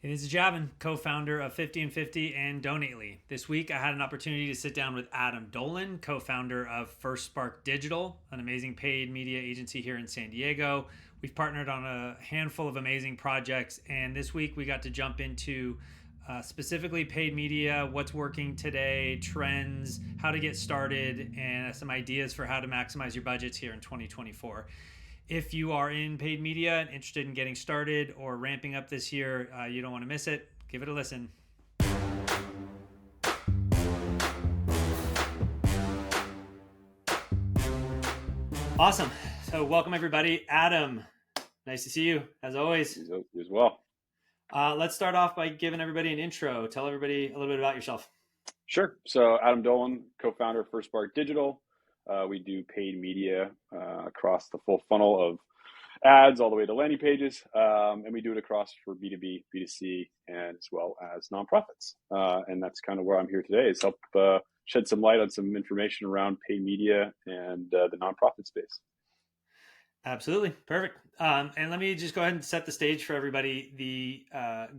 Hey, this is Javin, co-founder of 50 and 50 and Donately. This week, I had an opportunity to sit down with Adam Dolan, co-founder of First Spark Digital, an amazing paid media agency here in San Diego. We've partnered on a handful of amazing projects, and this week we got to jump into specifically paid media, what's working today, trends, how to get started, and some ideas for how to maximize your budgets here in 2024. If you are in paid media and interested in getting started or ramping up this year, you don't want to miss it. Give it a listen. Awesome. So, welcome everybody. Adam, nice to see you as always. You as well. Let's start off by giving everybody an intro. Tell everybody a little bit about yourself. Sure. So Adam Dolan, co-founder of First Spark Digital. We do paid media across the full funnel of ads all the way to landing pages. And we do it across for B2B, B2C, and as well as nonprofits. And that's kind of where I'm here today, is help shed some light on some information around paid media and the nonprofit space. Absolutely. Perfect. And let me just go ahead and set the stage for everybody. The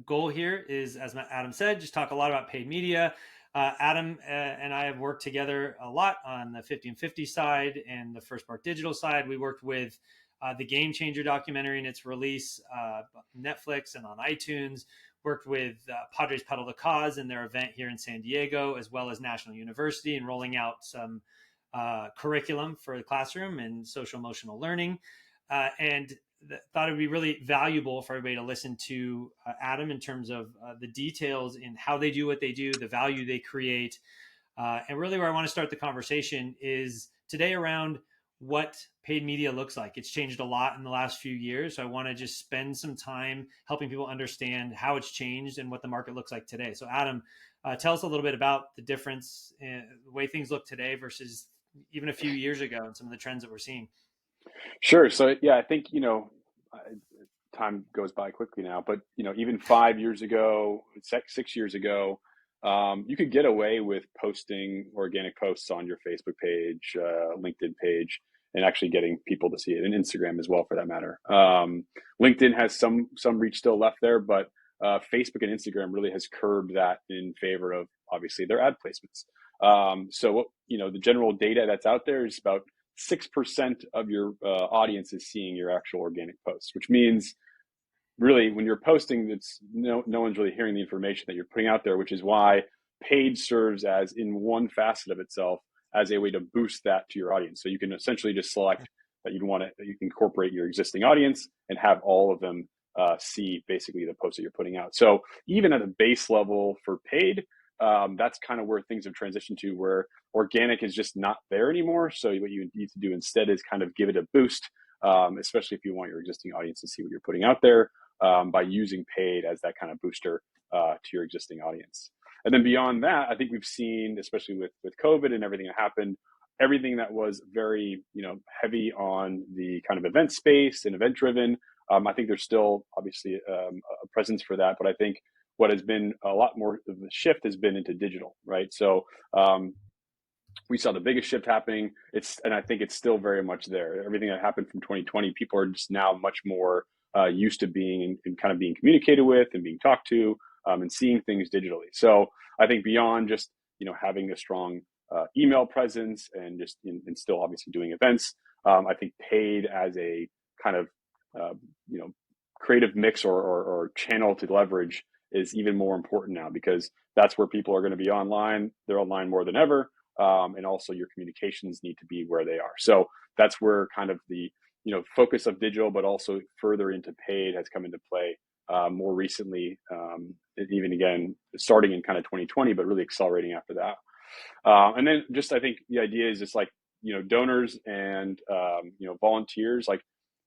goal here is, as Adam said, just talk a lot about paid media. Adam and I have worked together a lot on the 50 and 50 side and the First Spark Digital side. We worked with the Game Changer documentary and its release, Netflix and on iTunes. Worked with Padres Pedal the Cause and their event here in San Diego, as well as National University, and rolling out some curriculum for the classroom and social emotional learning. And thought it would be really valuable for everybody to listen to Adam in terms of the details in how they do what they do, the value they create. And really where I want to start the conversation is today around what paid media looks like. It's changed a lot in the last few years. So I want to just spend some time helping people understand how it's changed and what the market looks like today. So Adam, tell us a little bit about the difference in the way things look today versus even a few years ago and some of the trends that we're seeing. Sure. So yeah, I think, time goes by quickly now, but even 5 years ago, 6 years ago, you could get away with posting organic posts on your Facebook page, LinkedIn page, and actually getting people to see it, and Instagram as well, for that matter. LinkedIn has some reach still left there, but Facebook and Instagram really has curbed that in favor of obviously their ad placements. So the general data that's out there is about 6% of your audience is seeing your actual organic posts, which means really when you're posting, it's no one's really hearing the information that you're putting out there, which is why paid serves as, in one facet of itself, as a way to boost that to your audience. So you can essentially just select that you can incorporate your existing audience and have all of them see basically the posts that you're putting out. So even at a base level for paid, that's kind of where things have transitioned to, where organic is just not there anymore. So what you need to do instead is kind of give it a boost, especially if you want your existing audience to see what you're putting out there, by using paid as that kind of booster to your existing audience. And then beyond that, I think we've seen, especially with COVID and everything that happened, everything that was very heavy on the kind of event space and event driven. I think there's still obviously a presence for that, but I think what has been a lot more of the shift has been into digital, right? So we saw the biggest shift happening. And I think it's still very much there. Everything that happened from 2020, people are just now much more used to being and kind of being communicated with and being talked to, and seeing things digitally. So I think beyond just having a strong email presence and just and still obviously doing events, I think paid as a kind of creative mix or channel to leverage is even more important now, because that's where people are going to be online. They're online more than ever. And also your communications need to be where they are. So that's where kind of the focus of digital, but also further into paid, has come into play more recently, even again, starting in kind of 2020, but really accelerating after that. And then just, I think the idea is just like, donors and, volunteers, like,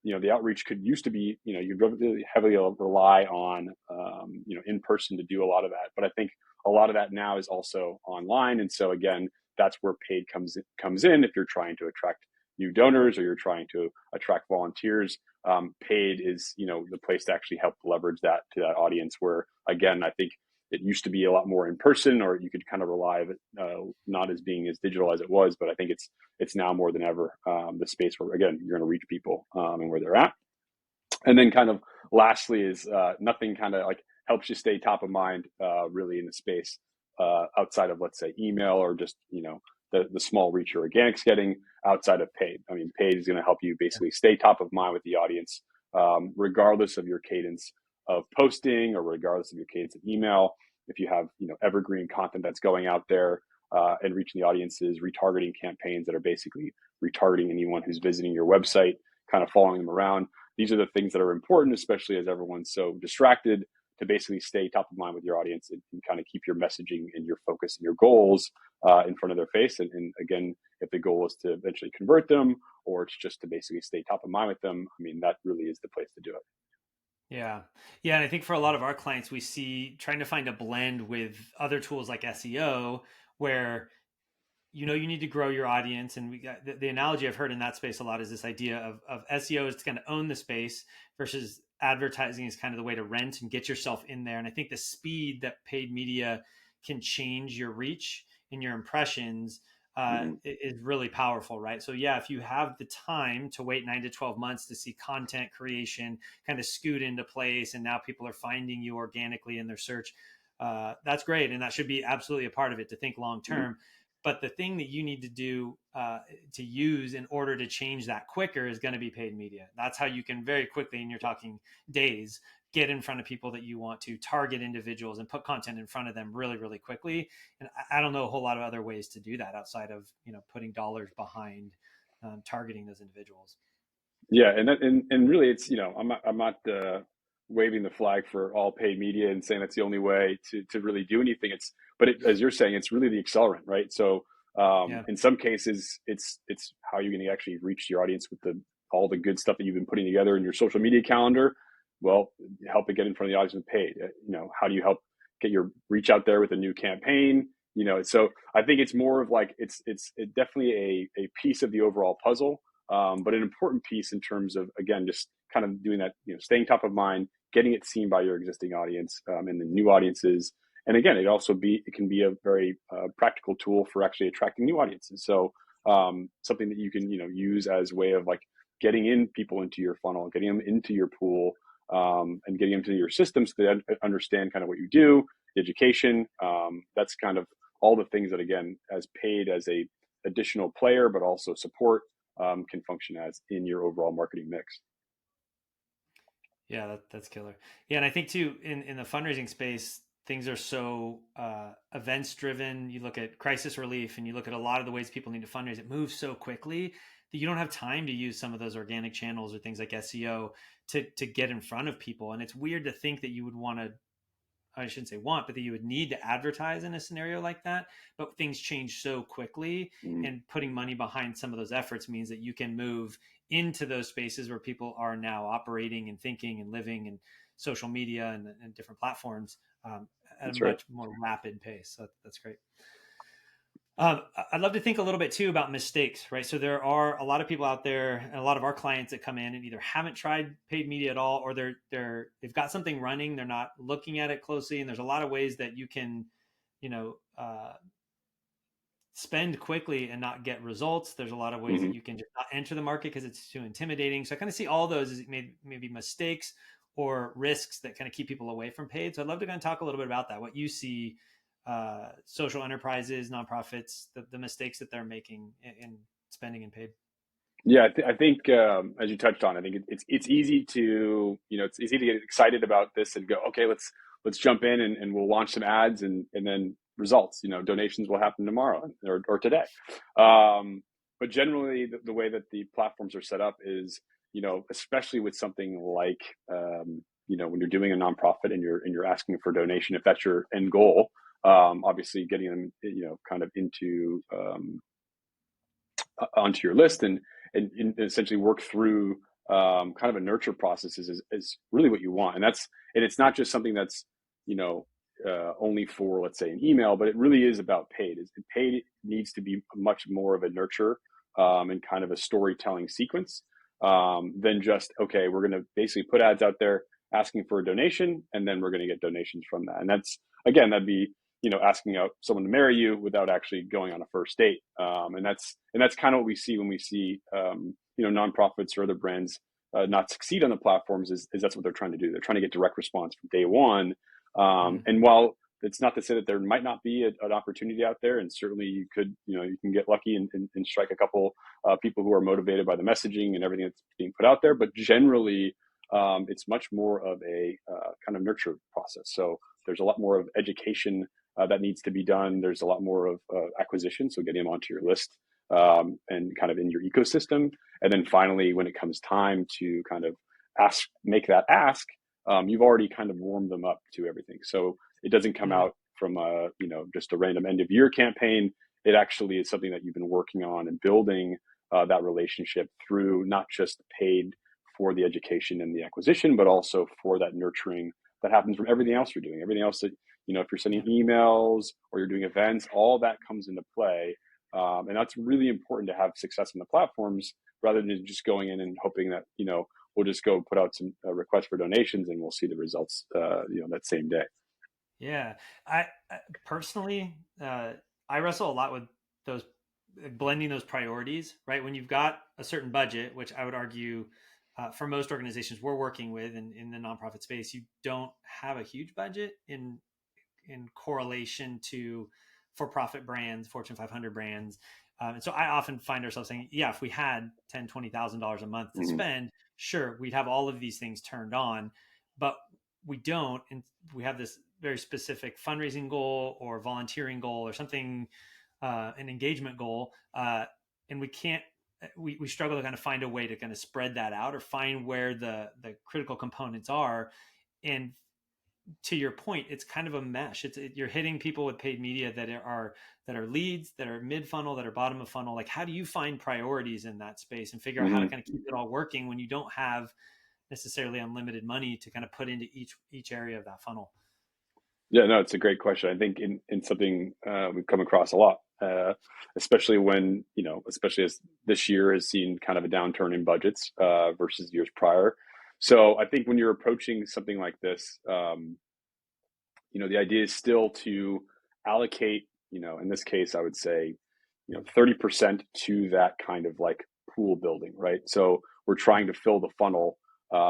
the outreach used to be, you'd really heavily rely on, in person to do a lot of that. But I think a lot of that now is also online. And so again, that's where paid comes in. If you're trying to attract new donors or you're trying to attract volunteers, paid is, the place to actually help leverage that to that audience, where, again, I think it used to be a lot more in person, or you could kind of rely on it not as being as digital as it was. But I think it's now more than ever the space where, again, you're going to reach people and where they're at. And then kind of lastly is nothing kind of like helps you stay top of mind, really in the space, outside of, let's say, email or just, the small reach your organics getting outside of paid. I mean, paid is going to help you basically stay top of mind with the audience, regardless of your cadence of posting or regardless of your cadence of email. If you have, evergreen content that's going out there, and reaching the audiences, retargeting campaigns that are basically retargeting anyone who's visiting your website, kind of following them around. These are the things that are important, especially as everyone's so distracted, to basically stay top of mind with your audience and kind of keep your messaging and your focus and your goals, in front of their face. And again, if the goal is to eventually convert them, or it's just to basically stay top of mind with them, I mean, that really is the place to do it. Yeah. Yeah. And I think for a lot of our clients, we see trying to find a blend with other tools like SEO, where you need to grow your audience. And we got the analogy I've heard in that space a lot is this idea of SEO is to kind of own the space, versus advertising is kind of the way to rent and get yourself in there. And I think the speed that paid media can change your reach and your impressions Mm-hmm. is really powerful, right? So yeah, if you have the time to wait 9 to 12 months to see content creation kind of scoot into place, and now people are finding you organically in their search, that's great, and that should be absolutely a part of it, to think long Mm-hmm. term. But the thing that you need to do, to use in order to change that quicker, is going to be paid media. That's how you can very quickly, and you're talking days, get in front of people that you want to target individuals and put content in front of them really, really quickly. And I don't know a whole lot of other ways to do that outside of, putting dollars behind, targeting those individuals. Yeah, and really, it's, I'm not waving the flag for all paid media and saying that's the only way to really do anything. As you're saying, it's really the accelerant, right? So, Yeah. in some cases, it's how you're going to actually reach your audience with the all the good stuff that you've been putting together in your social media calendar. Well, help it get in front of the audience with paid. How do you help get your reach out there with a new campaign? So I think it's more of like it's definitely a piece of the overall puzzle, but an important piece in terms of, again, just kind of doing that, staying top of mind, getting it seen by your existing audience, and the new audiences. And again, it can be a very practical tool for actually attracting new audiences. So, something that you can use as a way of like getting in people into your funnel, getting them into your pool, and getting them to your system so they understand kind of what you do, the education. That's kind of all the things that, again, as paid as a additional player, but also support, can function as in your overall marketing mix. Yeah, that's killer. Yeah, and I think too, in the fundraising space, things are so events driven. You look at crisis relief, and you look at a lot of the ways people need to fundraise. It moves so quickly that you don't have time to use some of those organic channels or things like SEO to get in front of people. And it's weird to think that you would want to, I shouldn't say want, but that you would need to advertise in a scenario like that. But things change so quickly, Mm, and putting money behind some of those efforts means that you can move into those spaces where people are now operating and thinking and living, and social media and different platforms, at a that's right. much more rapid pace. So that's great. I'd love to think a little bit too about mistakes, right? So there are a lot of people out there, and a lot of our clients that come in and either haven't tried paid media at all, or they've got something running, they're not looking at it closely, and there's a lot of ways that you can, you know, spend quickly and not get results. There's a lot of ways that Hmm. you can just not enter the market because it's too intimidating. So I kind of see all those as maybe mistakes or risks that kind of keep people away from paid. So I'd love to kind of talk a little bit about that. What you see, social enterprises, nonprofits, the mistakes that they're making in spending in paid. Yeah, I think, as you touched on, I think it's easy to it's easy to get excited about this and go, okay, let's jump in and we'll launch some ads, and then results, donations will happen tomorrow or today. But generally, the way that the platforms are set up is, especially with something like, when you're doing a nonprofit and you're asking for donation, if that's your end goal, obviously getting them, kind of into, onto your list, and essentially work through, kind of a nurture process is really what you want. And it's not just something that's, you know only for, let's say, an email, but it really is about paid. Paid needs to be much more of a nurture, and kind of a storytelling sequence, than just, okay, we're going to basically put ads out there asking for a donation, and then we're going to get donations from that. And that's, again, that'd be, asking out someone to marry you without actually going on a first date. And that's kind of what we see when we see, nonprofits or other brands, not succeed on the platforms, is that's what they're trying to do. They're trying to get direct response from day one, Mm. And while it's not to say that there might not be an opportunity out there, and certainly you could, you can get lucky and strike a couple people who are motivated by the messaging and everything that's being put out there. But generally, it's much more of a kind of nurture process. So there's a lot more of education that needs to be done. There's a lot more of acquisition, so getting them onto your list and kind of in your ecosystem. And then finally, when it comes time to kind of make that ask, you've already kind of warmed them up to everything. So it doesn't come Mm. out from just a random end of year campaign. It actually is something that you've been working on and building that relationship through not just paid for the education and the acquisition, but also for that nurturing that happens from everything else you're doing. Everything else that, if you're sending Yeah. emails or you're doing events, all that comes into play. And that's really important to have success on the platforms rather than just going in and hoping that, we'll just go put out some requests for donations and we'll see the results, that same day. Yeah. I personally, I wrestle a lot with those blending those priorities, right? When you've got a certain budget, which I would argue for most organizations we're working with in the nonprofit space, you don't have a huge budget in correlation to for-profit brands, Fortune 500 brands. And so I often find ourselves saying, yeah, if we had $10,000, $20 a month to Mm-hmm. spend, sure, we'd have all of these things turned on, but we don't. And we have this very specific fundraising goal or volunteering goal or something, an engagement goal. And we can't, we struggle to kind of find a way to kind of spread that out or find where the critical components are. And to your point, it's kind of a mesh. You're hitting people with paid media that are leads, that are mid funnel, that are bottom of funnel. Like, how do you find priorities in that space and figure out how to Mm-hmm. kind of keep it all working when you don't have necessarily unlimited money to kind of put into each area of that funnel? Yeah, no, it's a great question. I think in something we've come across a lot, especially when, especially as this year has seen kind of a downturn in budgets versus years prior. So I think when you're approaching something like this, the idea is still to allocate, in this case, I would say, 30% to that kind of like pool building, right? So we're trying to fill the funnel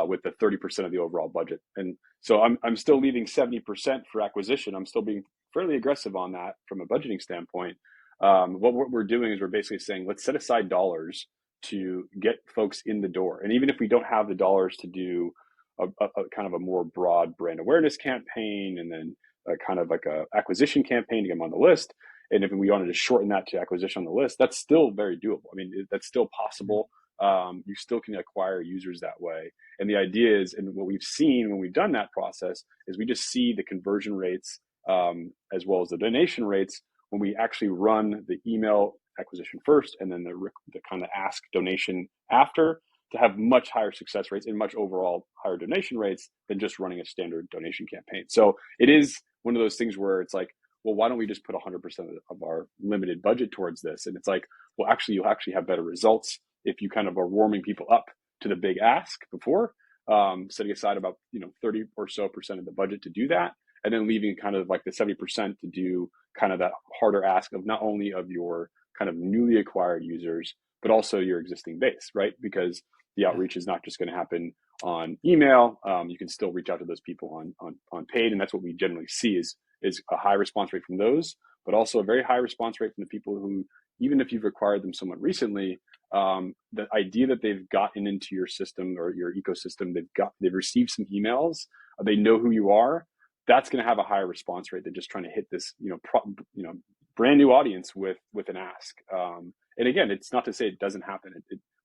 with the 30% of the overall budget. And so I'm still leaving 70% for acquisition. I'm still being fairly aggressive on that from a budgeting standpoint. What we're doing is we're basically saying, let's set aside dollars to get folks in the door. And even if we don't have the dollars to do a kind of a more broad brand awareness campaign and then a kind of like a acquisition campaign to get them on the list, and if we wanted to shorten that to acquisition on the list, that's still very doable. I mean, that's still possible. You still can acquire users that way. And the idea is, and what we've seen when we've done that process is we just see the conversion rates as well as the donation rates when we actually run the email acquisition first and then the kind of ask donation after, to have much higher success rates and much overall higher donation rates than just running a standard donation campaign. So it is one of those things where it's like, well, why don't we just put 100% of our limited budget towards this? And it's like, well, actually, you'll actually have better results if you kind of are warming people up to the big ask before, setting aside about 30 or so percent of the budget to do that, and then leaving kind of like the 70% to do kind of that harder ask of not only of your kind of newly acquired users, but also your existing base, right? Because the Yeah. outreach is not just going to happen on email. You can still reach out to those people on paid, and that's what we generally see is a high response rate from those, but also a very high response rate from the people who, even if you've acquired them somewhat recently, the idea that they've gotten into your system or your ecosystem, they've received some emails, they know who you are. That's going to have a higher response rate than just trying to hit this, brand new audience with an ask. And again, it's not to say it doesn't happen.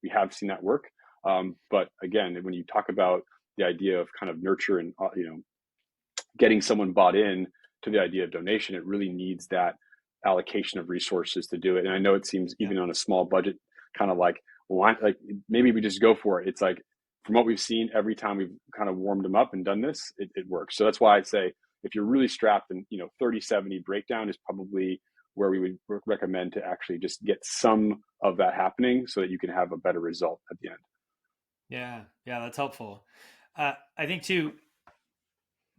We have seen that work. But again, when you talk about the idea of kind of nurture and getting someone bought in to the idea of donation, it really needs that allocation of resources to do it. And I know it seems Yeah. even on a small budget, kind of like, why, like maybe we just go for it. It's like, from what we've seen, every time we've kind of warmed them up and done this, it works. So that's why I say, if you're really strapped, and 30-70 breakdown is probably where we would recommend to actually just get some of that happening so that you can have a better result at the end. Yeah. Yeah. That's helpful. I think too,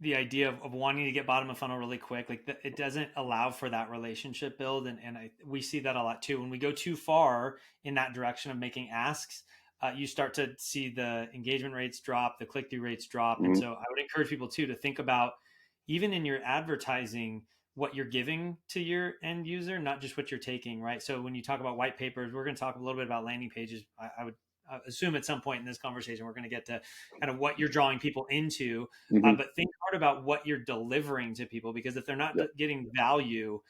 the idea of wanting to get bottom of funnel really quick, like it doesn't allow for that relationship build. And we see that a lot too. When we go too far in that direction of making asks, you start to see the engagement rates drop, the click through rates drop. And Mm-hmm. so I would encourage people too to think about even in your advertising, what you're giving to your end user, not just what you're taking, right? So when you talk about white papers, we're going to talk a little bit about landing pages. I would assume at some point in this conversation we're going to get to kind of what you're drawing people into, Hmm. but think hard about what you're delivering to people, because if they're not Yeah. getting value,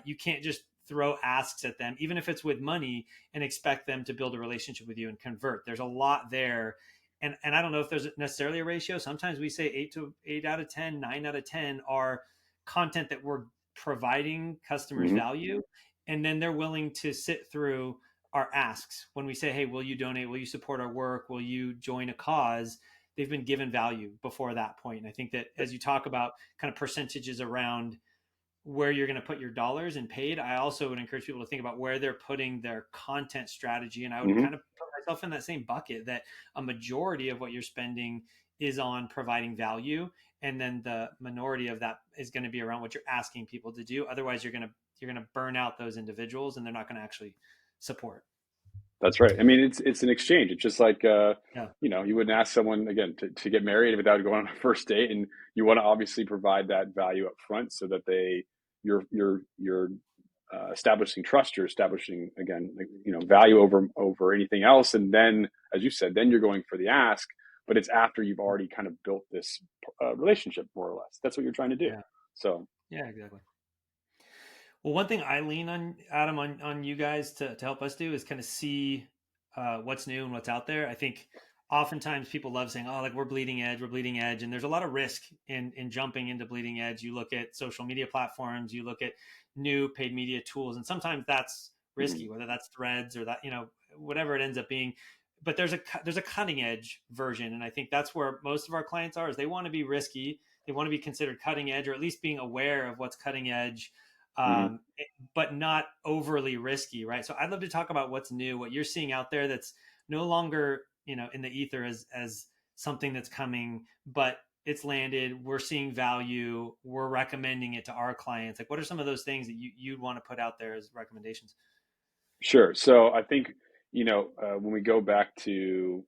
you can't just throw asks at them, even if it's with money, and expect them to build a relationship with you and convert. There's a lot there. And I don't know if there's necessarily a ratio. Sometimes we say 8 out of 10, 9 out of 10 are content that we're providing customers Hmm. value, and then they're willing to sit through our asks when we say, hey, will you donate, will you support our work, will you join a cause? They've been given value before that point. And I think that as you talk about kind of percentages around where you're going to put your dollars and paid, I also would encourage people to think about where they're putting their content strategy. And I would Hmm. kind of put myself in that same bucket, that a majority of what you're spending is on providing value, and then the minority of that is going to be around what you're asking people to do. Otherwise you're going to burn out those individuals, and they're not going to actually support. That's right. I mean, it's an exchange. It's just like Yeah. you wouldn't ask someone again to get married without going on a first date, and you want to obviously provide that value up front so that you're establishing trust. You're establishing again, like, value over anything else, and then, as you said, then you're going for the ask. But it's after you've already kind of built this relationship, more or less. That's what you're trying to do. Yeah. So. Yeah, exactly. Well, one thing I lean on, Adam, on you guys to help us do is kind of see what's new and what's out there. I think oftentimes people love saying, "Oh, like we're bleeding edge," and there's a lot of risk in jumping into bleeding edge. You look at social media platforms, you look at new paid media tools, and sometimes that's Mhm. risky, whether that's Threads or that whatever it ends up being. But there's a cutting edge version, and I think that's where most of our clients are. Is they want to be risky, they want to be considered cutting edge, or at least being aware of what's cutting edge, Mhm. um, but not overly risky, right? So I'd love to talk about what's new, what you're seeing out there that's no longer, in the ether as something that's coming, but it's landed. We're seeing value. We're recommending it to our clients. Like, what are some of those things that you'd want to put out there as recommendations? Sure. So I think, when we go back to,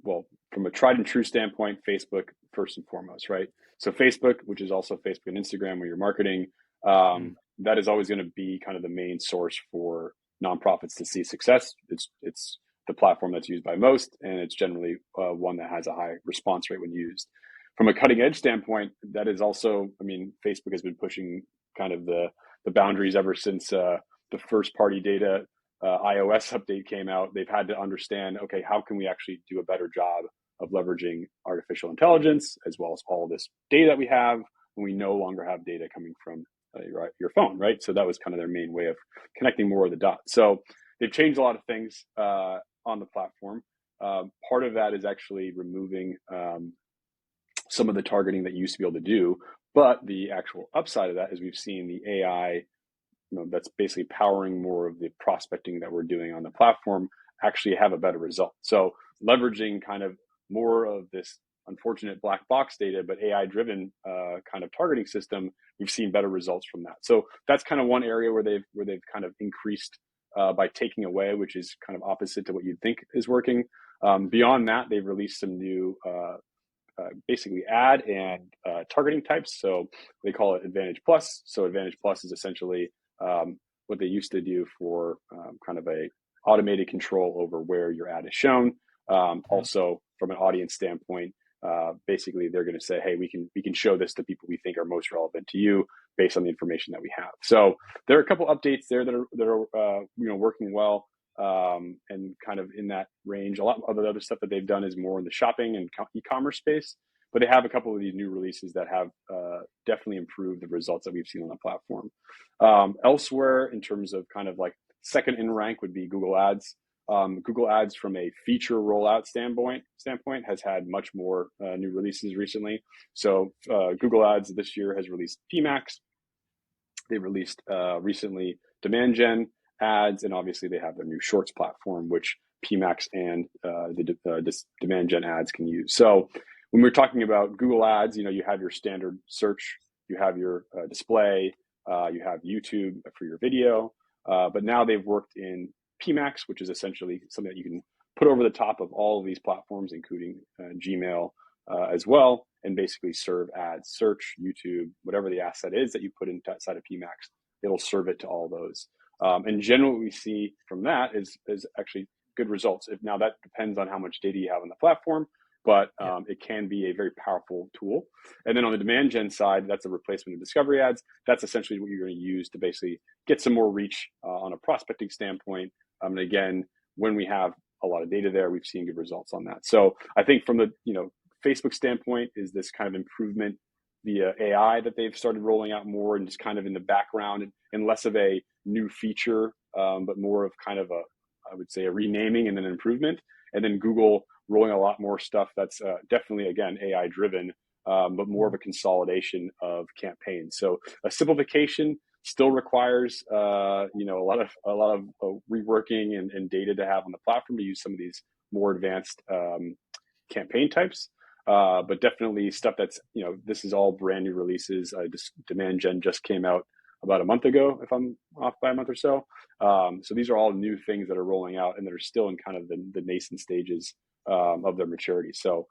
well, from a tried and true standpoint, Facebook first and foremost, right? So Facebook, which is also Facebook and Instagram, where you're marketing, Mm, that is always going to be kind of the main source for nonprofits to see success. It's the platform that's used by most, and it's generally one that has a high response rate when used. From a cutting edge standpoint, that is also, I mean, Facebook has been pushing kind of the boundaries ever since the first party data iOS update came out. They've had to understand, okay, how can we actually do a better job of leveraging artificial intelligence as well as all this data that we have when we no longer have data coming from your phone, right? So that was kind of their main way of connecting more of the dots. So they've changed a lot of things on the platform. Part of that is actually removing some of the targeting that you used to be able to do. But the actual upside of that is we've seen the AI, that's basically powering more of the prospecting that we're doing on the platform actually have a better result. So leveraging kind of more of this unfortunate black box data, but AI driven kind of targeting system, we've seen better results from that. So that's kind of one area where they've kind of increased by taking away, which is kind of opposite to what you'd think is working. Beyond that, they've released some new basically ad and targeting types. So they call it Advantage Plus. So Advantage Plus is essentially what they used to do for kind of a automated control over where your ad is shown. mm, Also, from an audience standpoint, basically they're going to say, hey, we can show this to people we think are most relevant to you based on the information that we have. So there are a couple updates there that are working well. And kind of in that range. A lot of the other stuff that they've done is more in the shopping and e-commerce space, but they have a couple of these new releases that have definitely improved the results that we've seen on the platform. Elsewhere, in terms of kind of like second in rank, would be Google Ads. Google Ads, from a feature rollout standpoint, has had much more new releases recently. So Google Ads this year has released PMax. They released recently demand gen ads, and obviously they have their new Shorts platform, which PMax and this demand gen ads can use. So when we're talking about Google Ads, you have your standard search, you have your display, you have YouTube for your video, but now they've worked in PMax, which is essentially something that you can put over the top of all of these platforms, including Gmail as well. and basically serve ads, search, YouTube, whatever the asset is that you put inside of PMax, it'll serve it to all those. And generally what we see from that is actually good results. Now that depends on how much data you have on the platform, but Yeah. it can be a very powerful tool. And then on the demand gen side, that's a replacement of discovery ads. That's essentially what you're going to use to basically get some more reach on a prospecting standpoint. And again, when we have a lot of data there, we've seen good results on that. So I think from the Facebook standpoint is this kind of improvement via AI that they've started rolling out more and just kind of in the background and less of a new feature, but more of kind of I would say a renaming and an improvement. And then Google rolling a lot more stuff that's definitely, again, AI driven, but more of a consolidation of campaigns. So a simplification still requires, a lot of reworking and data to have on the platform to use some of these more advanced campaign types. But definitely stuff that's, this is all brand new releases. Demand Gen just came out about a month ago, if I'm off by a month or so. So these are all new things that are rolling out and that are still in kind of the nascent stages of their maturity. So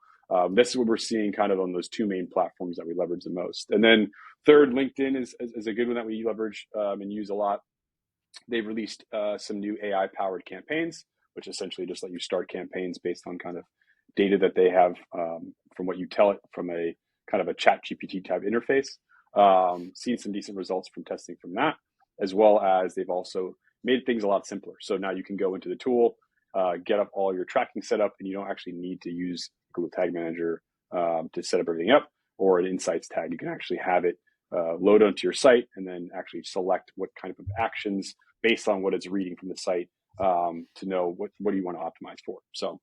this is what we're seeing kind of on those two main platforms that we leverage the most. And then third, LinkedIn is a good one that we leverage and use a lot. They've released some new AI-powered campaigns, which essentially just let you start campaigns based on kind of data that they have from what you tell it from a kind of a chat GPT type interface. Seen some decent results from testing from that, as well as they've also made things a lot simpler. So now you can go into the tool, get up all your tracking set up, and you don't actually need to use Google Tag Manager to set up everything up, or an Insights tag. You can actually have it load onto your site and then actually select what kind of actions based on what it's reading from the site to know what do you want to optimize for. So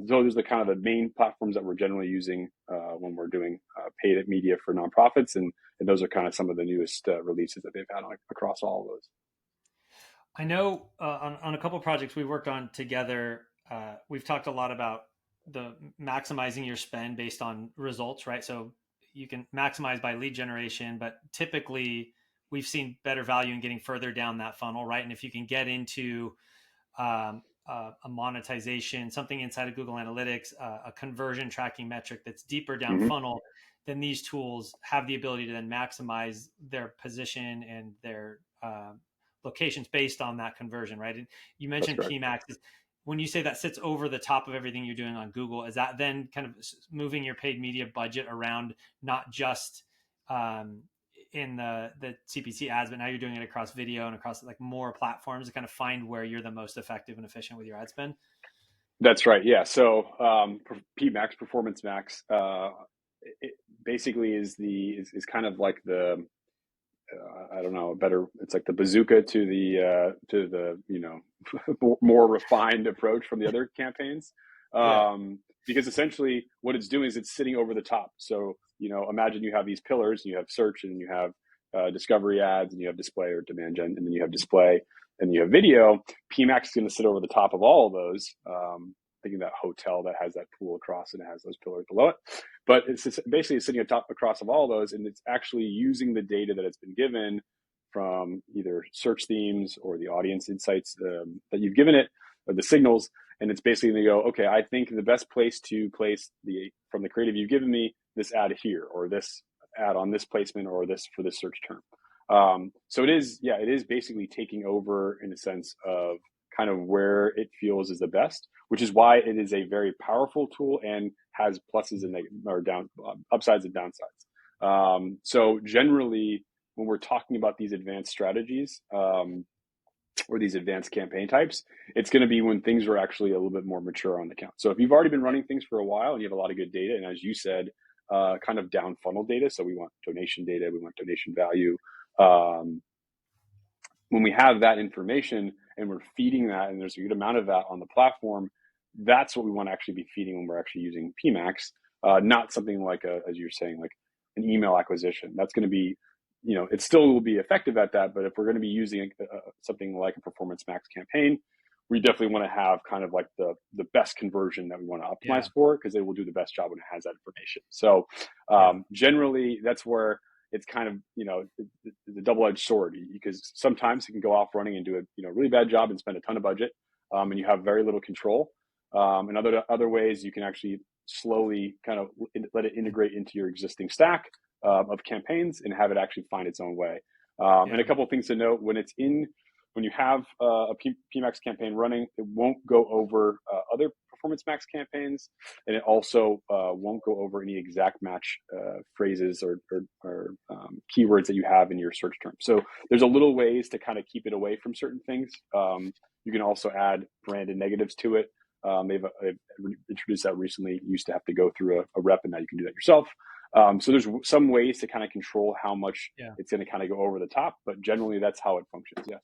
those are kind of the main platforms that we're generally using when we're doing paid media for nonprofits, and those are kind of some of the newest releases that they've had across all of those. I know on a couple of projects we worked on together, we've talked a lot about the maximizing your spend based on results, right? So you can maximize by lead generation, but typically we've seen better value in getting further down that funnel, right? And if you can get into a monetization, something inside of Google Analytics, a conversion tracking metric that's deeper down Mm-hmm. funnel, then these tools have the ability to then maximize their position and their locations based on that conversion, right? And you That's mentioned correct. PMax. When you say that sits over the top of everything you're doing on Google, is that then kind of moving your paid media budget around, not just in the CPC ads, but now you're doing it across video and across like more platforms to kind of find where you're the most effective and efficient with your ad spend? That's right. Yeah. So PMax, Performance Max, it basically is kind of like the I don't know, it's like the bazooka to the more refined approach from the other campaigns. Right. Because essentially what it's doing is it's sitting over the top. So, imagine you have these pillars and you have search and you have discovery ads and you have display or demand gen, and then you have display and you have video. PMax is going to sit over the top of all of those. Thinking that hotel that has that pool across and it has those pillars below it. But it's basically sitting atop across of all those, and it's actually using the data that it's been given from either search themes or the audience insights that you've given it, or the signals, and it's basically going to go, okay, I think the best place to place from the creative you've given me this ad here, or this ad on this placement, or this for this search term. So it is basically taking over in a sense of kind of where it feels is the best, which is why it is a very powerful tool and has pluses and upsides and downsides. So generally, when we're talking about these advanced strategies or these advanced campaign types, it's going to be when things are actually a little bit more mature on the account. So if you've already been running things for a while and you have a lot of good data, and as you said, kind of down funnel data, so we want donation data, we want donation value. When we have that information and we're feeding that, and there's a good amount of that on the platform, that's what we want to actually be feeding when we're actually using PMax, not something like as you're saying, like an email acquisition. That's going to be, it still will be effective at that. But if we're going to be using something like a Performance Max campaign, we definitely want to have kind of like the best conversion that we want to optimize Yeah. for, because it will do the best job when it has that information. So Yeah. generally, that's where it's kind of, the double-edged sword, because sometimes it can go off running and do a really bad job and spend a ton of budget, and you have very little control. And other ways, you can actually slowly kind of let it integrate into your existing stack of campaigns and have it actually find its own way. And Yeah. a couple of things to note: when you have a PMax campaign running, it won't go over other Performance Max campaigns, and it also won't go over any exact match phrases or keywords that you have in your search term. So there's a little ways to kind of keep it away from certain things. You can also add branded negatives to it. They've introduced that recently. You used to have to go through a rep, and now you can do that yourself. So there's some ways to kind of control how much Yeah. it's going to kind of go over the top, but generally that's how it functions. Yes.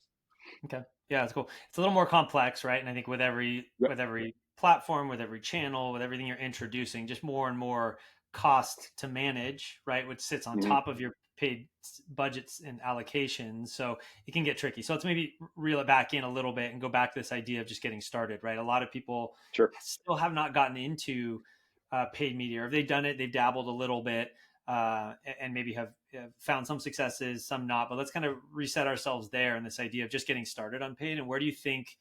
Okay. Yeah, that's cool. It's a little more complex, right? And I think Yep. with every platform, with every channel, with everything you're introducing, just more and more cost to manage, right? Which sits on Mm-hmm. top of your paid budgets and allocations. So it can get tricky. So let's maybe reel it back in a little bit and go back to this idea of just getting started, right? A lot of people Sure. still have not gotten into paid media. Or if they've done it, they've dabbled a little bit and maybe have found some successes, some not. But let's kind of reset ourselves there in this idea of just getting started on paid. And where do you think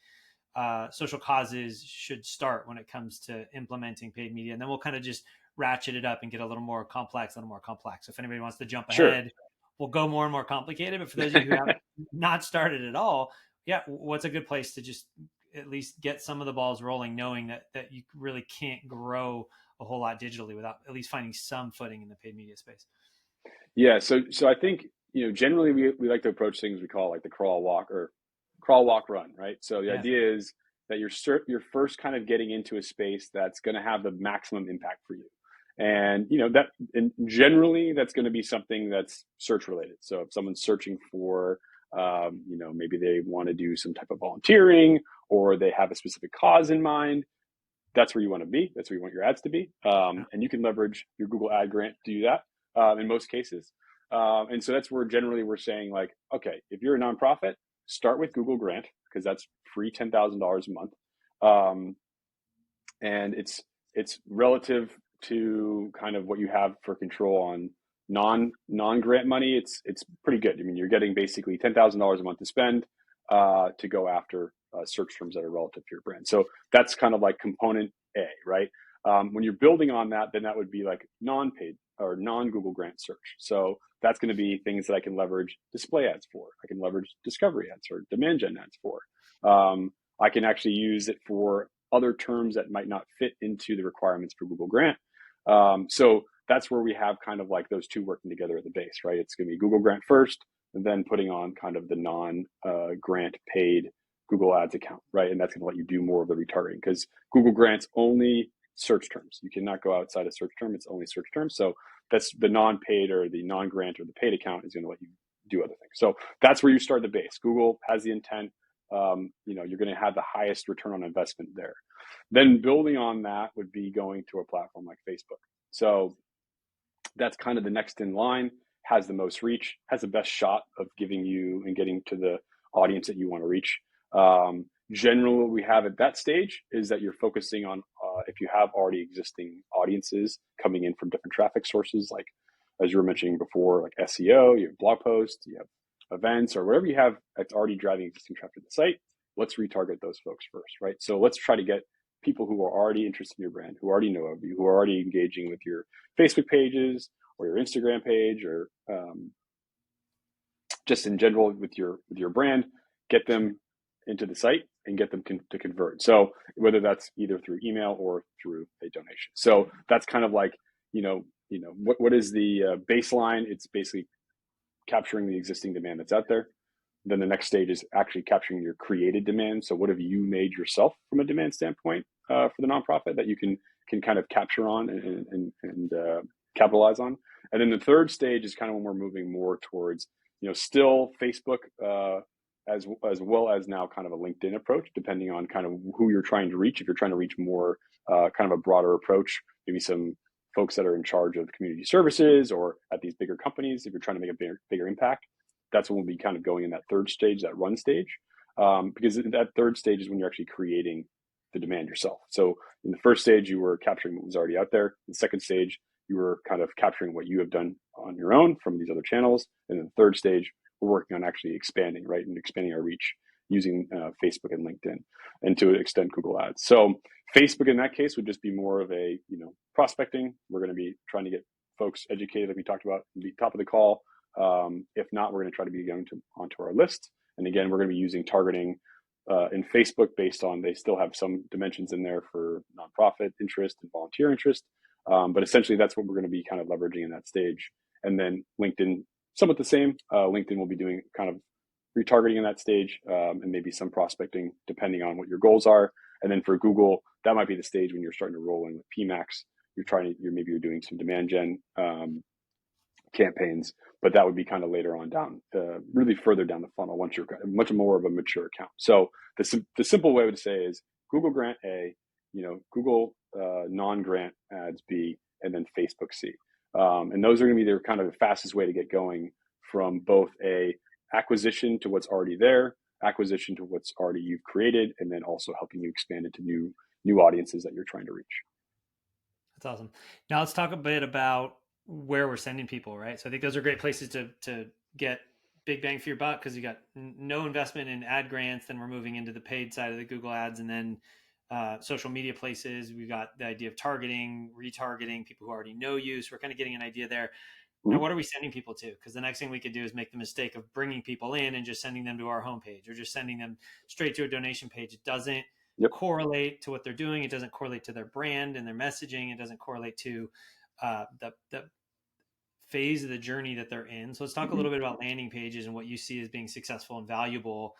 social causes should start when it comes to implementing paid media? And then we'll kind of just ratchet it up and get a little more complex, a little more complex. If anybody wants to jump Sure. ahead, we'll go more and more complicated. But for those of you who have not started at all, yeah, what's a good place to just at least get some of the balls rolling, knowing that you really can't grow a whole lot digitally without at least finding some footing in the paid media space? Yeah. So I think, generally we like to approach things we call like the crawl, walk, run, right? So the Yeah. idea is that you're first kind of getting into a space that's going to have the maximum impact for you. And generally that's going to be something that's search related. So if someone's searching for, maybe they want to do some type of volunteering or they have a specific cause in mind, that's where you want to be. That's where you want your ads to be. And you can leverage your Google ad grant to do that in most cases. And so that's where generally we're saying like, okay, if you're a nonprofit, start with Google Grant because that's free $10,000 a month. Um, and it's relative to kind of what you have for control on non grant money. It's pretty good. I mean, you're getting basically $10,000 a month to spend to go after search terms that are relative to your brand. So that's kind of like component A, right? When you're building on that, then that would be like non-paid or non-Google Grant search. So that's going to be things that I can leverage display ads for. I can leverage discovery ads or demand gen ads for. I can actually use it for other terms that might not fit into the requirements for Google Grant. So that's where we have kind of like those two working together at the base, right? It's going to be Google Grant first, and then putting on kind of the non-grant paid Google Ads account, right? And that's going to let you do more of the retargeting because Google Grants only search terms. You cannot go outside a search term. It's only search terms. So that's the non-paid or the non-grant or the paid account is going to let you do other things. So that's where you start the base. Google has the intent. You're going to have the highest return on investment there. Then building on that would be going to a platform like Facebook. So that's kind of the next in line, has the most reach, has the best shot of giving you and getting to the audience that you want to reach. Generally, what we have at that stage is that you're focusing on if you have already existing audiences coming in from different traffic sources, like as you were mentioning before, like SEO, you have blog posts, you have events, or whatever you have that's already driving existing traffic to the site. Let's retarget those folks first, right? So let's try to get people who are already interested in your brand, who already know of you, who are already engaging with your Facebook pages or your Instagram page, or just in general with your brand. Get them into the site and get them to convert. So whether that's either through email or through a donation. So that's kind of like what is the baseline? It's basically capturing the existing demand that's out there. Then the next stage is actually capturing your created demand. So what have you made yourself from a demand standpoint for the nonprofit that you can kind of capture on and capitalize on? And then the third stage is kind of when we're moving more towards, still Facebook as well as now kind of a LinkedIn approach, depending on kind of who you're trying to reach. If you're trying to reach more kind of a broader approach, maybe some folks that are in charge of community services or at these bigger companies, if you're trying to make a bigger impact, that's when we'll be kind of going in that third stage, that run stage, because that third stage is when you're actually creating the demand yourself. So in the first stage, you were capturing what was already out there. In the second stage, you were kind of capturing what you have done on your own from these other channels. And then the third stage, we're working on actually expanding, right, and expanding our reach using Facebook and LinkedIn, and to an extent Google Ads. So Facebook in that case would just be more of a, prospecting. We're going to be trying to get folks educated, like we talked about at the top of the call. If not, we're going to try to be going onto our list. And again, we're going to be using targeting in Facebook based on, they still have some dimensions in there for nonprofit interest and volunteer interest. But essentially that's what we're going to be kind of leveraging in that stage. And then LinkedIn, somewhat the same. LinkedIn will be doing kind of retargeting in that stage, and maybe some prospecting depending on what your goals are. And then for Google, that might be the stage when you're starting to roll in with PMAX. You're doing some demand gen campaigns, but that would be kind of later on down, really further down the funnel once you're much more of a mature account. So the simple way to say is Google grant A, Google non-grant ads B, and then Facebook C. And those are going to be the kind of the fastest way to get going from both a acquisition to what's already there, acquisition to what's already you've created, and then also helping you expand into new audiences that you're trying to reach. That's awesome. Now let's talk a bit about where we're sending people, right? So I think those are great places to get big bang for your buck, because you got no investment in ad grants. Then we're moving into the paid side of the Google ads, and then social media places. We've got the idea of targeting, retargeting people who already know you. So we're kind of getting an idea there. Now, Mm-hmm. what are we sending people to? Because the next thing we could do is make the mistake of bringing people in and just sending them to our homepage, or just sending them straight to a donation page. It doesn't Yep. correlate to what they're doing. It doesn't correlate to their brand and their messaging. It doesn't correlate to the phase of the journey that they're in. So let's talk a Mm-hmm. little bit about landing pages and what you see as being successful and valuable.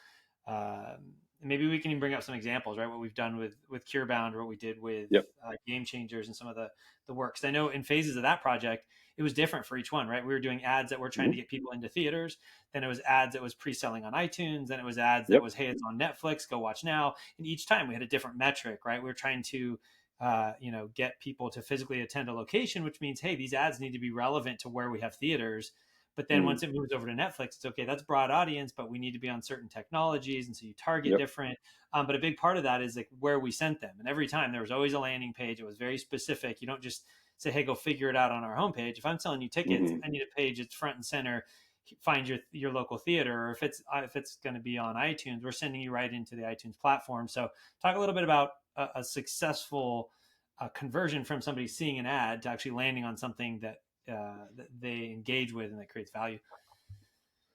Maybe we can even bring up some examples, right? What we've done with CureBound, or what we did with Yep. Game Changers, and some of the work. Because I know in phases of that project, it was different for each one, right? We were doing ads that were trying Mm-hmm. to get people into theaters. Then it was ads that was pre-selling on iTunes. Then it was ads that Yep. was, hey, it's on Netflix, go watch now. And each time we had a different metric, right? We were trying to get people to physically attend a location, which means, hey, these ads need to be relevant to where we have theaters. But then Mm-hmm. once it moves over to Netflix, it's okay. That's broad audience, but we need to be on certain technologies, and so you target Yep. different. But a big part of that is like where we sent them, and every time there was always a landing page. It was very specific. You don't just say, "Hey, go figure it out on our homepage." If I'm selling you tickets, Mm-hmm. I need a page that's front and center. Find your local theater, or if it's going to be on iTunes, we're sending you right into the iTunes platform. So, talk a little bit about a successful conversion from somebody seeing an ad to actually landing on something that they engage with and that creates value.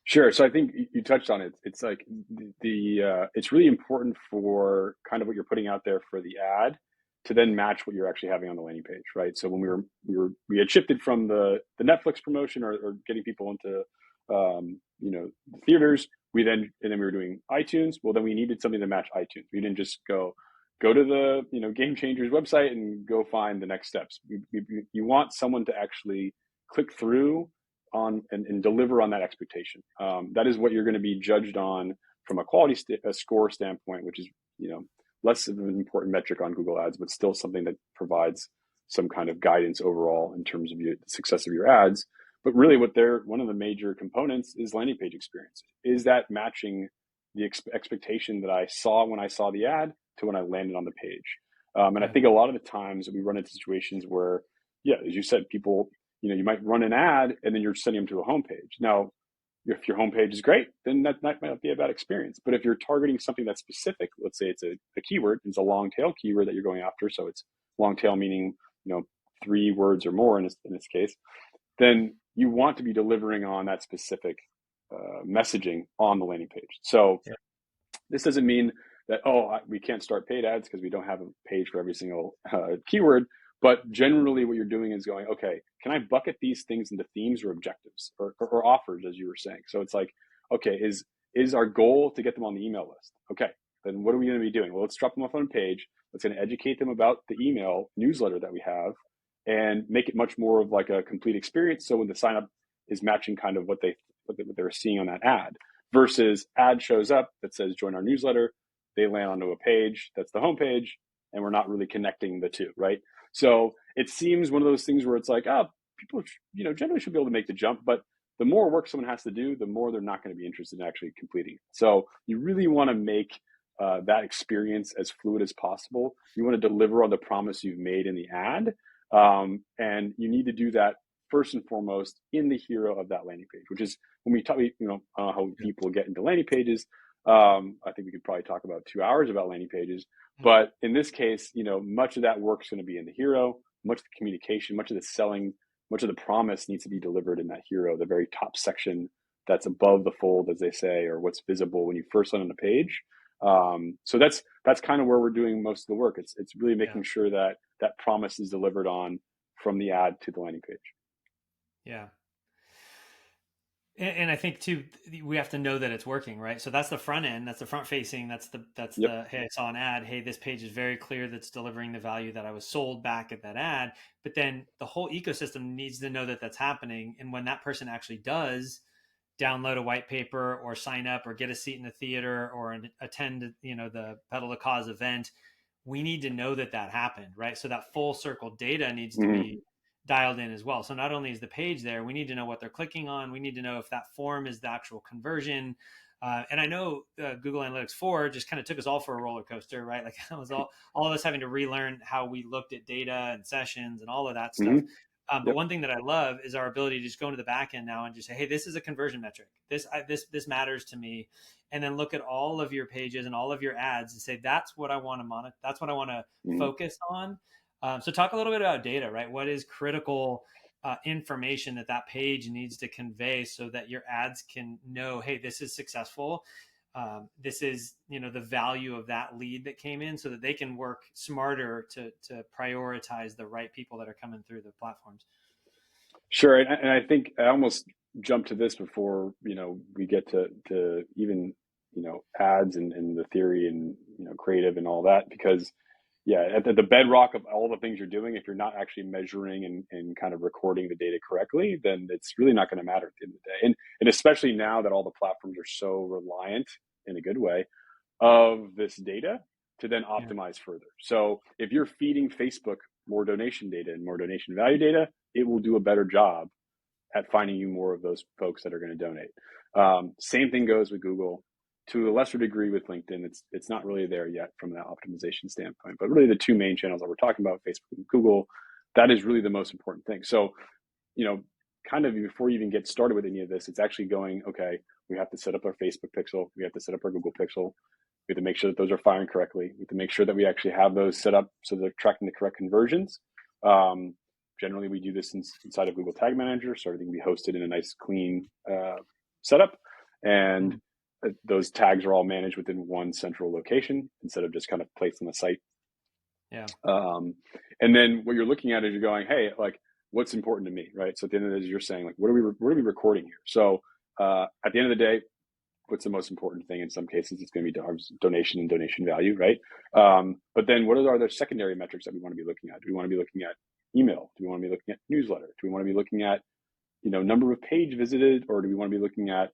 Sure. So I think you touched on it. It's like it's really important for kind of what you're putting out there for the ad to then match what you're actually having on the landing page, right? So when we had shifted from the Netflix promotion, or getting people into the theaters, and then we were doing iTunes. Well, then we needed something to match iTunes. We didn't just go to the Game Changers website and go find the next steps. You want someone to actually click through on and deliver on that expectation. That is what you're going to be judged on from a quality score standpoint, which is less of an important metric on Google Ads, but still something that provides some kind of guidance overall in terms of the success of your ads. But really, one of the major components is landing page experience. Is that matching the expectation that I saw when I saw the ad to when I landed on the page? And I think a lot of the times we run into situations where, yeah, as you said, people, you might run an ad and then you're sending them to a homepage. Now, if your homepage is great, then that might not be a bad experience. But if you're targeting something that's specific, let's say it's a keyword, it's a long tail keyword that you're going after. So it's long tail, meaning, 3 words or more in this case, then you want to be delivering on that specific messaging on the landing page. So this doesn't mean that, we can't start paid ads because we don't have a page for every single keyword. But generally what you're doing is going, okay, can I bucket these things into themes or objectives or offers, as you were saying? So it's like, okay, is our goal to get them on the email list? Okay, then what are we going to be doing? Well, let's drop them off on a page. Let's going to educate them about the email newsletter that we have and make it much more of like a complete experience. So when the sign up is matching kind of what they're seeing on that ad, versus ad shows up that says join our newsletter, they land onto a page that's the homepage, and we're not really connecting the two, right? So it seems one of those things where it's like, people, generally should be able to make the jump, but the more work someone has to do, the more they're not going to be interested in actually completing it. So you really want to make that experience as fluid as possible. You want to deliver on the promise you've made in the ad, and you need to do that first and foremost in the hero of that landing page, which is when we talk, how people get into landing pages. I think we could probably talk about 2 hours about landing pages. But in this case, much of that work's going to be in the hero, much of the communication, much of the selling, much of the promise needs to be delivered in that hero, the very top section that's above the fold, as they say, or what's visible when you first land on the page. So that's kind of where we're doing most of the work. It's really Yeah. making sure that that promise is delivered on from the ad to the landing page. Yeah. And I think too, we have to know that it's working, right? So that's the front end, that's the front facing, that's Yep. the hey, I saw an ad. Hey, this page is very clear that's delivering the value that I was sold back at that ad. But then the whole ecosystem needs to know that that's happening. And when that person actually does download a white paper or sign up or get a seat in the theater or attend, the Pedal the Cause event, we need to know that that happened, right? So that full circle data needs to Mm-hmm. be dialed in as well. So not only is the page there, we need to know what they're clicking on. We need to know if that form is the actual conversion. And I know Google Analytics 4 just kind of took us all for a roller coaster, right? Like it was all of us having to relearn how we looked at data and sessions and all of that stuff. Mm-hmm. But Yep. one thing that I love is our ability to just go into the back end now and just say, hey, this is a conversion metric. This matters to me, and then look at all of your pages and all of your ads and say that's what I want to monitor. That's what I want to Mm-hmm. focus on. So talk a little bit about data, right? What is critical information that that page needs to convey so that your ads can know, hey, this is successful. This is the value of that lead that came in, so that they can work smarter to prioritize the right people that are coming through the platforms. Sure, and I think I almost jumped to this before we get to even ads and the theory and creative and all that, because yeah, at the bedrock of all the things you're doing, if you're not actually measuring and kind of recording the data correctly, then it's really not going to matter at the end of the day. And especially now that all the platforms are so reliant in a good way of this data to then Yeah, optimize further. So if you're feeding Facebook more donation data and more donation value data, it will do a better job at finding you more of those folks that are going to donate. Same thing goes with Google. To a lesser degree with LinkedIn, it's not really there yet from that optimization standpoint. But really, the two main channels that we're talking about, Facebook and Google, that is really the most important thing. So, you know, kind of before you even get started with any of this, it's actually going, okay, we have to set up our Facebook pixel, we have to set up our Google pixel, we have to make sure that those are firing correctly. We have to make sure that we actually have those set up so they're tracking the correct conversions. Um, Generally, we do this inside of Google Tag Manager, so everything can be hosted in a nice, clean setup. And those tags are all managed within one central location instead of just kind of placed on the site. yeah, And then what you're looking at is you're going, hey, like, what's important to me, right? So at the end of the day, you're saying, like, what are we recording here? So at the end of the day, what's the most important thing? In some cases, it's going to be donation and donation value, right? But then what are the secondary metrics that we want to be looking at? Do we want to be looking at email? Do we want to be looking at newsletter? Do we want to be looking at, number of page visited, or do we want to be looking at,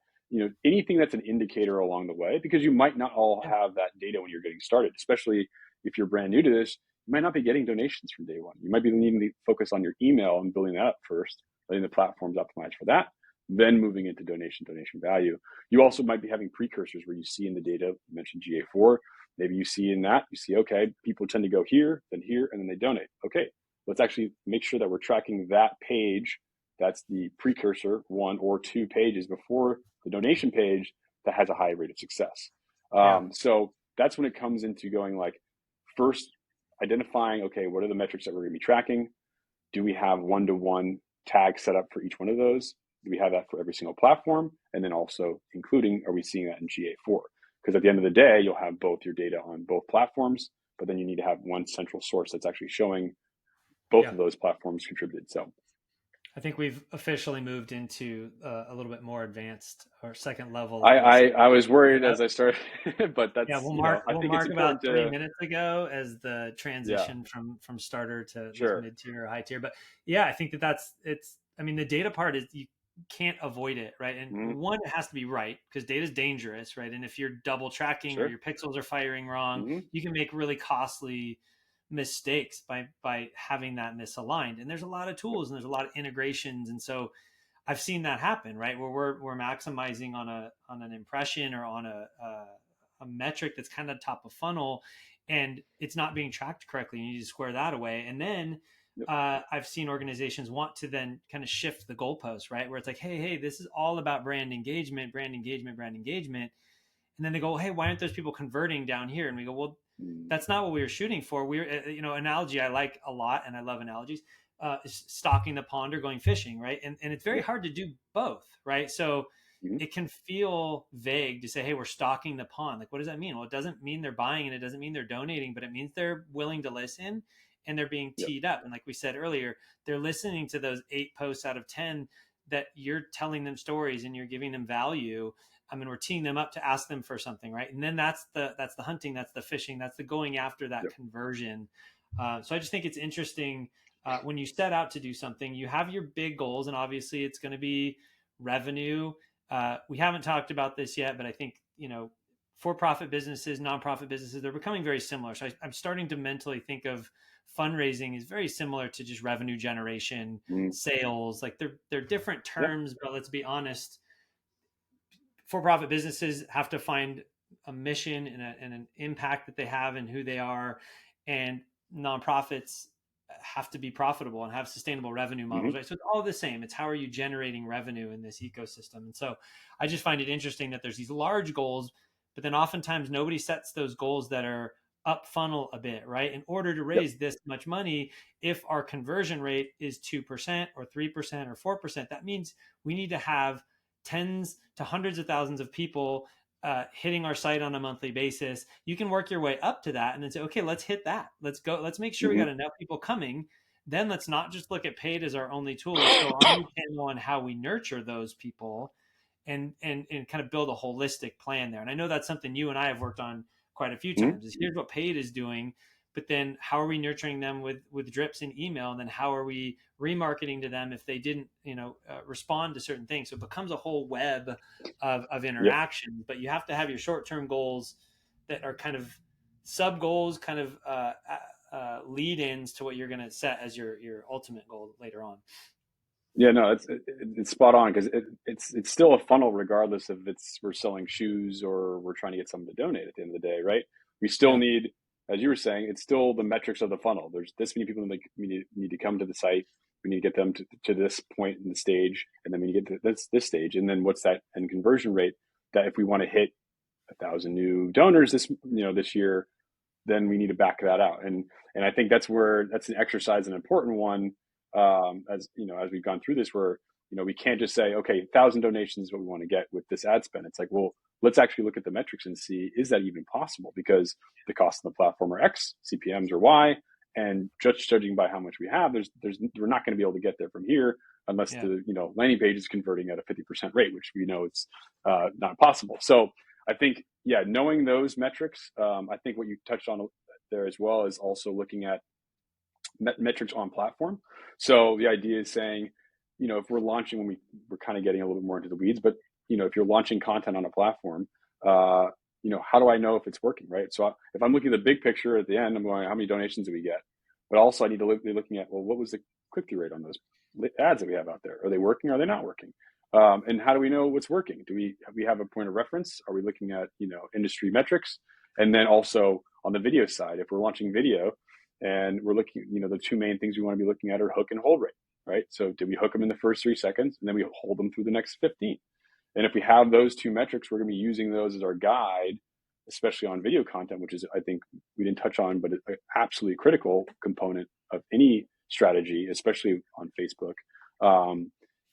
anything that's an indicator along the way? Because you might not all yeah, have that data when you're getting started, especially if you're brand new to this. You might not be getting donations from day one. You might be needing to focus on your email and building that up first, letting the platforms optimize for that, then moving into donation value. You also might be having precursors where you see in the data, you mentioned GA4, maybe you see in that, you see, okay, people tend to go here, and then they donate. Okay, let's actually make sure that we're tracking that page. That's the precursor, 1 or 2 pages before the donation page, that has a high rate of success. yeah, So that's when it comes into going, like, first identifying, okay, what are the metrics that we're going to be tracking? Do we have one-to-one tags set up for each one of those? Do we have that for every single platform? And then also including, are we seeing that in GA4? Because at the end of the day, you'll have both your data on both platforms, but then you need to have one central source that's actually showing both yeah. of those platforms contributed. So I think we've officially moved into a little bit more advanced or second level I, of I, this. I was worried Yep. as I started, but Yeah, that's, I we'll think it's mark about important 3 to, minutes ago as the yeah, transition from starter to this sure. mid tier or high tier. But yeah, I think that's it's. I mean, the data part is you can't avoid it, right? And Mm-hmm. one, it has to be right because data is dangerous, right? And if you're double tracking or Sure. your pixels are firing wrong, Mm-hmm. you can make really costly mistakes by having that misaligned. And there's a lot of Yep. tools and there's a lot of integrations, and so I've seen that happen, right? Where we're maximizing on an impression or on a metric that's kind of top of funnel, and it's not being tracked correctly. You need to square that away, and then Yep. I've seen organizations want to then kind of shift the goalpost, right? Where it's like, hey, this is all about brand engagement, brand engagement, brand engagement. And then they go, hey, why aren't those people converting down here? And we go, well, Mm. that's not what we were shooting for. Analogy I like a lot, and I love analogies, is stocking the pond or going fishing, right? And it's very Yep. hard to do both, right? So Hmm. it can feel vague to say, hey, we're stocking the pond. Like, what does that mean? Well, it doesn't mean they're buying and it doesn't mean they're donating, but it means they're willing to listen and they're being Yep. teed up. And like we said earlier, they're listening to those 8 posts out of 10 that you're telling them stories and you're giving them value. I mean, we're teeing them up to ask them for something, right? And then that's the hunting, that's the fishing, that's the going after that Yep. conversion. So I just think it's interesting when you set out to do something, you have your big goals, and obviously it's going to be revenue. We haven't talked about this yet, but I think for-profit businesses, nonprofit businesses, they're becoming very similar. So I'm starting to mentally think of fundraising is very similar to just revenue generation, Mm. sales. Like they're different Yeah. terms, but let's be honest, for-profit businesses have to find a mission and an impact that they have and who they are, and nonprofits have to be profitable and have sustainable revenue models, Hmm. right? So it's all the same. It's how are you generating revenue in this ecosystem? And so I just find it interesting that there's these large goals, but then oftentimes nobody sets those goals that are up funnel a bit, right? In order to Yep. raise this much money, if our conversion rate is 2% or 3% or 4%, that means we need to have tens to hundreds of thousands of people hitting our site on a monthly basis. You can work your way up to that and then say, okay, let's hit that. Let's go. Let's make sure we got Hmm. enough people coming. Then let's not just look at paid as our only tool. Let's go omnichannel on how we nurture those people and kind of build a holistic plan there. And I know that's something you and I have worked on quite a few Hmm. times is here's what paid is doing, but then how are we nurturing them with drips and email, and then how are we remarketing to them if they didn't respond to certain things? So it becomes a whole web of Yep. interactions, but you have to have your short-term goals that are kind of sub goals, kind of lead ins to what you're going to set as your ultimate goal later on. Yeah, no, it's spot on because it's still a funnel regardless of it's we're selling shoes or we're trying to get someone to donate at the end of the day, right? We still Yeah. need, as you were saying, it's still the metrics of the funnel. There's this many people that need to come to the site. We need to get them to this point in the stage, and then we need to get to this stage, and then what's that end conversion rate? That if we want to hit 1,000 new donors this year, then we need to back that out. And I think that's an exercise, an important one. As you know, as we've gone through this, where we can't just say, okay, 1,000 donations is what we want to get with this ad spend. It's like, well, let's actually look at the metrics and see, is that even possible? Because the cost of the platform are X, CPMs are Y, and just judging by how much we have, we're not going to be able to get there from here unless Yeah. the landing page is converting at a 50% rate, which we know it's not possible. So I think, yeah, knowing those metrics, I think what you touched on there as well is also looking at metrics on platform. So the idea is saying, if we're launching, we're kind of getting a little bit more into the weeds, but if you're launching content on a platform, uh, how do I know if it's working, right? So if I'm looking at the big picture at the end, I'm going, how many donations do we get? But also I need to be looking at, well, what was the click-through rate on those ads that we have out there? Are they working? Are they not working? And how do we know what's working? Do we have a point of reference? Are we looking at industry metrics? And then also on the video side, if we're launching video and we're looking, the two main things we want to be looking at are hook and hold rate, right? So did we hook them in the first 3 seconds and then we hold them through the next 15? And if we have those two metrics, we're going to be using those as our guide, especially on video content, which is, I think we didn't touch on, but an absolutely critical component of any strategy, especially on Facebook.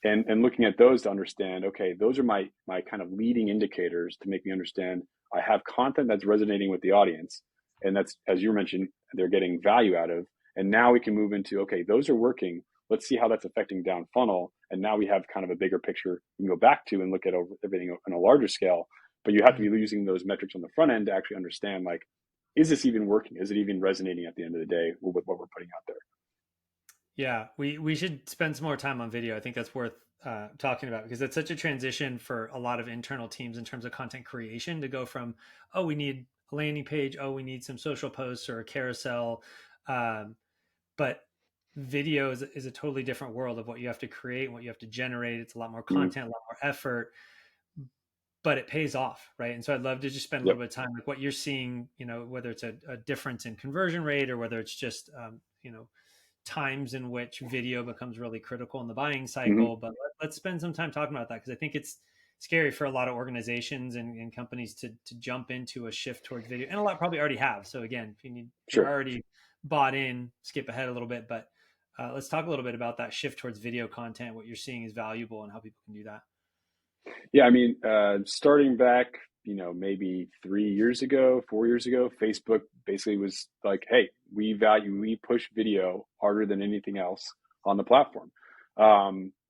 And looking at those to understand, okay, those are my kind of leading indicators to make me understand I have content that's resonating with the audience. And that's, as you mentioned, they're getting value out of. And now we can move into, okay, those are working. Let's see how that's affecting down funnel. And now we have kind of a bigger picture we can go back to and look at everything on a larger scale. But you have to be using those metrics on the front end to actually understand, like, is this even working? Is it even resonating at the end of the day with what we're putting out there? Yeah, we should spend some more time on video. I think that's worth talking about because it's such a transition for a lot of internal teams in terms of content creation to go from, oh, we need a landing page, oh, we need some social posts or a carousel, um, but video is a totally different world of what you have to create and what you have to generate. It's a lot more Mm-hmm. content, a lot more effort, but it pays off, right? And so I'd love to just spend a Yep. little bit of time like what you're seeing, whether it's a difference in conversion rate or whether it's just times in which video becomes really critical in the buying Mm-hmm. cycle. But let's spend some time talking about that because I think it's scary for a lot of organizations and companies to jump into a shift towards video, and a lot probably already have. So again, if you're Sure. already bought in, skip ahead a little bit, but let's talk a little bit about that shift towards video content, what you're seeing is valuable, and how people can do that. Yeah, I mean, starting back, maybe 3 years ago, 4 years ago, Facebook basically was like, "Hey, we push video harder than anything else on the platform."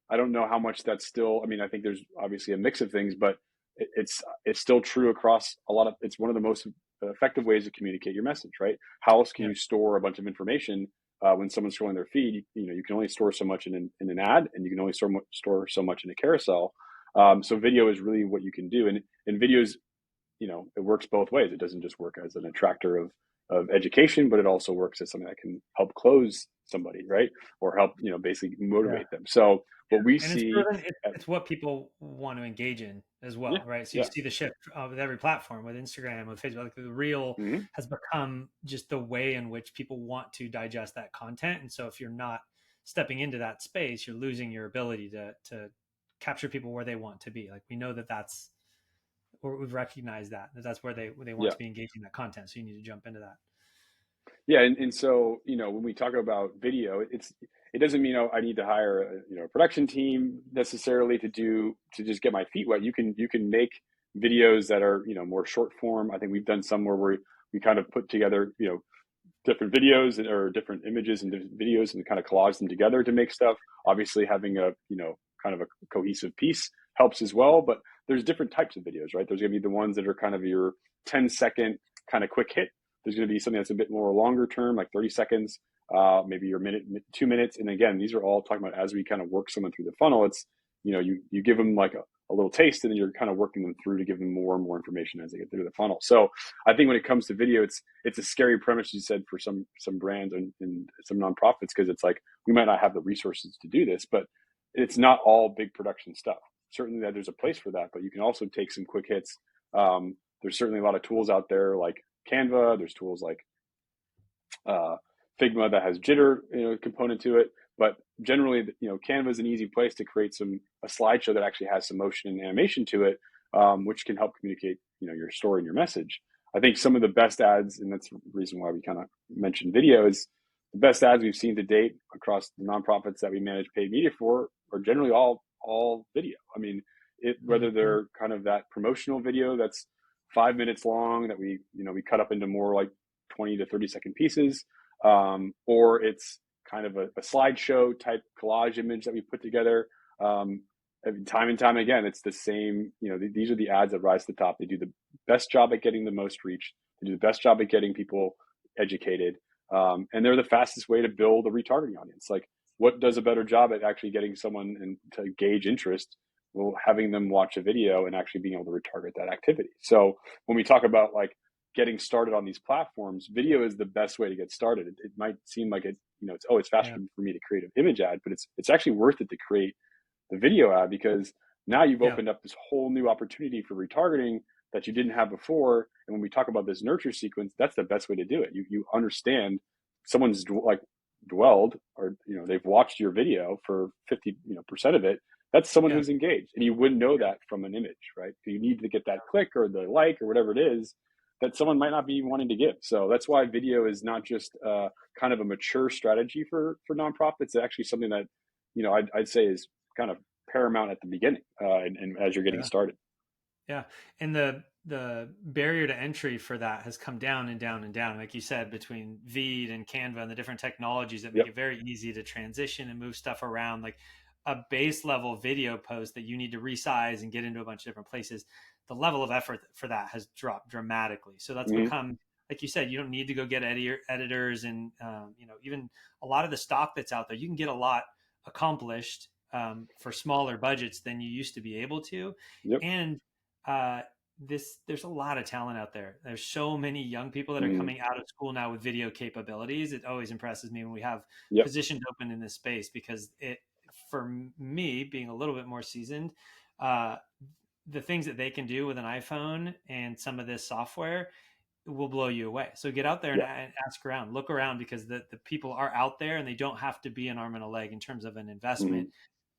I don't know how much that's still. I mean, I think there's obviously a mix of things, but it's still true across a lot of. It's one of the most effective ways to communicate your message, right? How else can Yeah, you store a bunch of information when someone's scrolling their feed? You can only store so much in an ad, and you can only store so much in a carousel. So video is really what you can do, and videos, it works both ways. It doesn't just work as an attractor of education, but it also works as something that can help close somebody, right, or help basically yeah. motivate them. So what we And it's see, proven at, it's what people want to engage in as yeah, well, right? So you yeah, see the shift with every platform, with Instagram, with Facebook. Like the reel hmm has become just the way in which people want to digest that content. And so if you're not stepping into that space, you're losing your ability to capture people where they want to be. Like we know that that's, or we've recognized that that's where they want yeah. to be engaging that content. So you need to jump into that. Yeah, and so when we talk about video, it doesn't mean I need to hire a production team necessarily to just get my feet wet. You can make videos that are more short form. I think we've done some where we kind of put together different videos or different images and different videos and kind of collage them together to make stuff. Obviously, having a kind of a cohesive piece helps as well. But there's different types of videos, right? There's going to be the ones that are kind of your 10-second kind of quick hit. There's going to be something that's a bit more longer term, like 30 seconds, maybe your minute, 2 minutes. And again, these are all talking about as we kind of work someone through the funnel. It's you give them like a little taste, and then you're kind of working them through to give them more and more information as they get through the funnel. So I think when it comes to video, it's a scary premise, you said, for some brands and some nonprofits, because it's like we might not have the resources to do this, but it's not all big production stuff. Certainly that there's a place for that, but you can also take some quick hits. There's certainly a lot of tools out there like Canva. There's tools like uh, Figma that has jitter component to it. But generally, Canva is an easy place to create a slideshow that actually has some motion and animation to it, which can help communicate your story and your message. I think some of the best ads, and that's the reason why we kind of mentioned video, is the best ads we've seen to date across the nonprofits that we manage paid media for are generally all video. I mean, whether Mm-hmm. they're kind of that promotional video that's 5 minutes long that we cut up into more like 20 to 30-second pieces, or it's kind of a slideshow type collage image that we put together. Time and time again, it's the same. These are the ads that rise to the top. They do the best job at getting the most reach. They do the best job at getting people educated, and they're the fastest way to build a retargeting audience. Like, what does a better job at actually getting someone to gauge interest? Well, having them watch a video and actually being able to retarget that activity. So when we talk about like getting started on these platforms, video is the best way to get started. It might seem like it's faster Yeah. for me to create an image ad, but it's actually worth it to create the video ad, because now you've Yeah. opened up this whole new opportunity for retargeting that you didn't have before. And when we talk about this nurture sequence, that's the best way to do it. You understand someone's like dwelled, or they've watched your video for 50 percent of it. That's someone Yeah. who's engaged, and you wouldn't know that from an image, right? You need to get that click or the like or whatever it is that someone might not be wanting to give. So that's why video is not just kind of a mature strategy for nonprofits. It's actually something that I'd say is kind of paramount at the beginning, and as you're getting Yeah. started. Yeah, and the barrier to entry for that has come down and down and down, like you said, between Veed and Canva and the different technologies that make Yep. it very easy to transition and move stuff around. Like a base level video post that you need to resize and get into a bunch of different places, the level of effort for that has dropped dramatically. So that's hmm become, like you said, you don't need to go get editors, and even a lot of the stock that's out there, you can get a lot accomplished for smaller budgets than you used to be able to, Yep. and uh, there's a lot of talent out there. There's so many young people that are hmm coming out of school now with video capabilities. It always impresses me when we have Yep. positions open in this space, because it, for me, being a little bit more seasoned, uh, the things that they can do with an iPhone and some of this software will blow you away. So get out there and Yeah. ask around, look around, because the people are out there and they don't have to be an arm and a leg in terms of an investment. hmm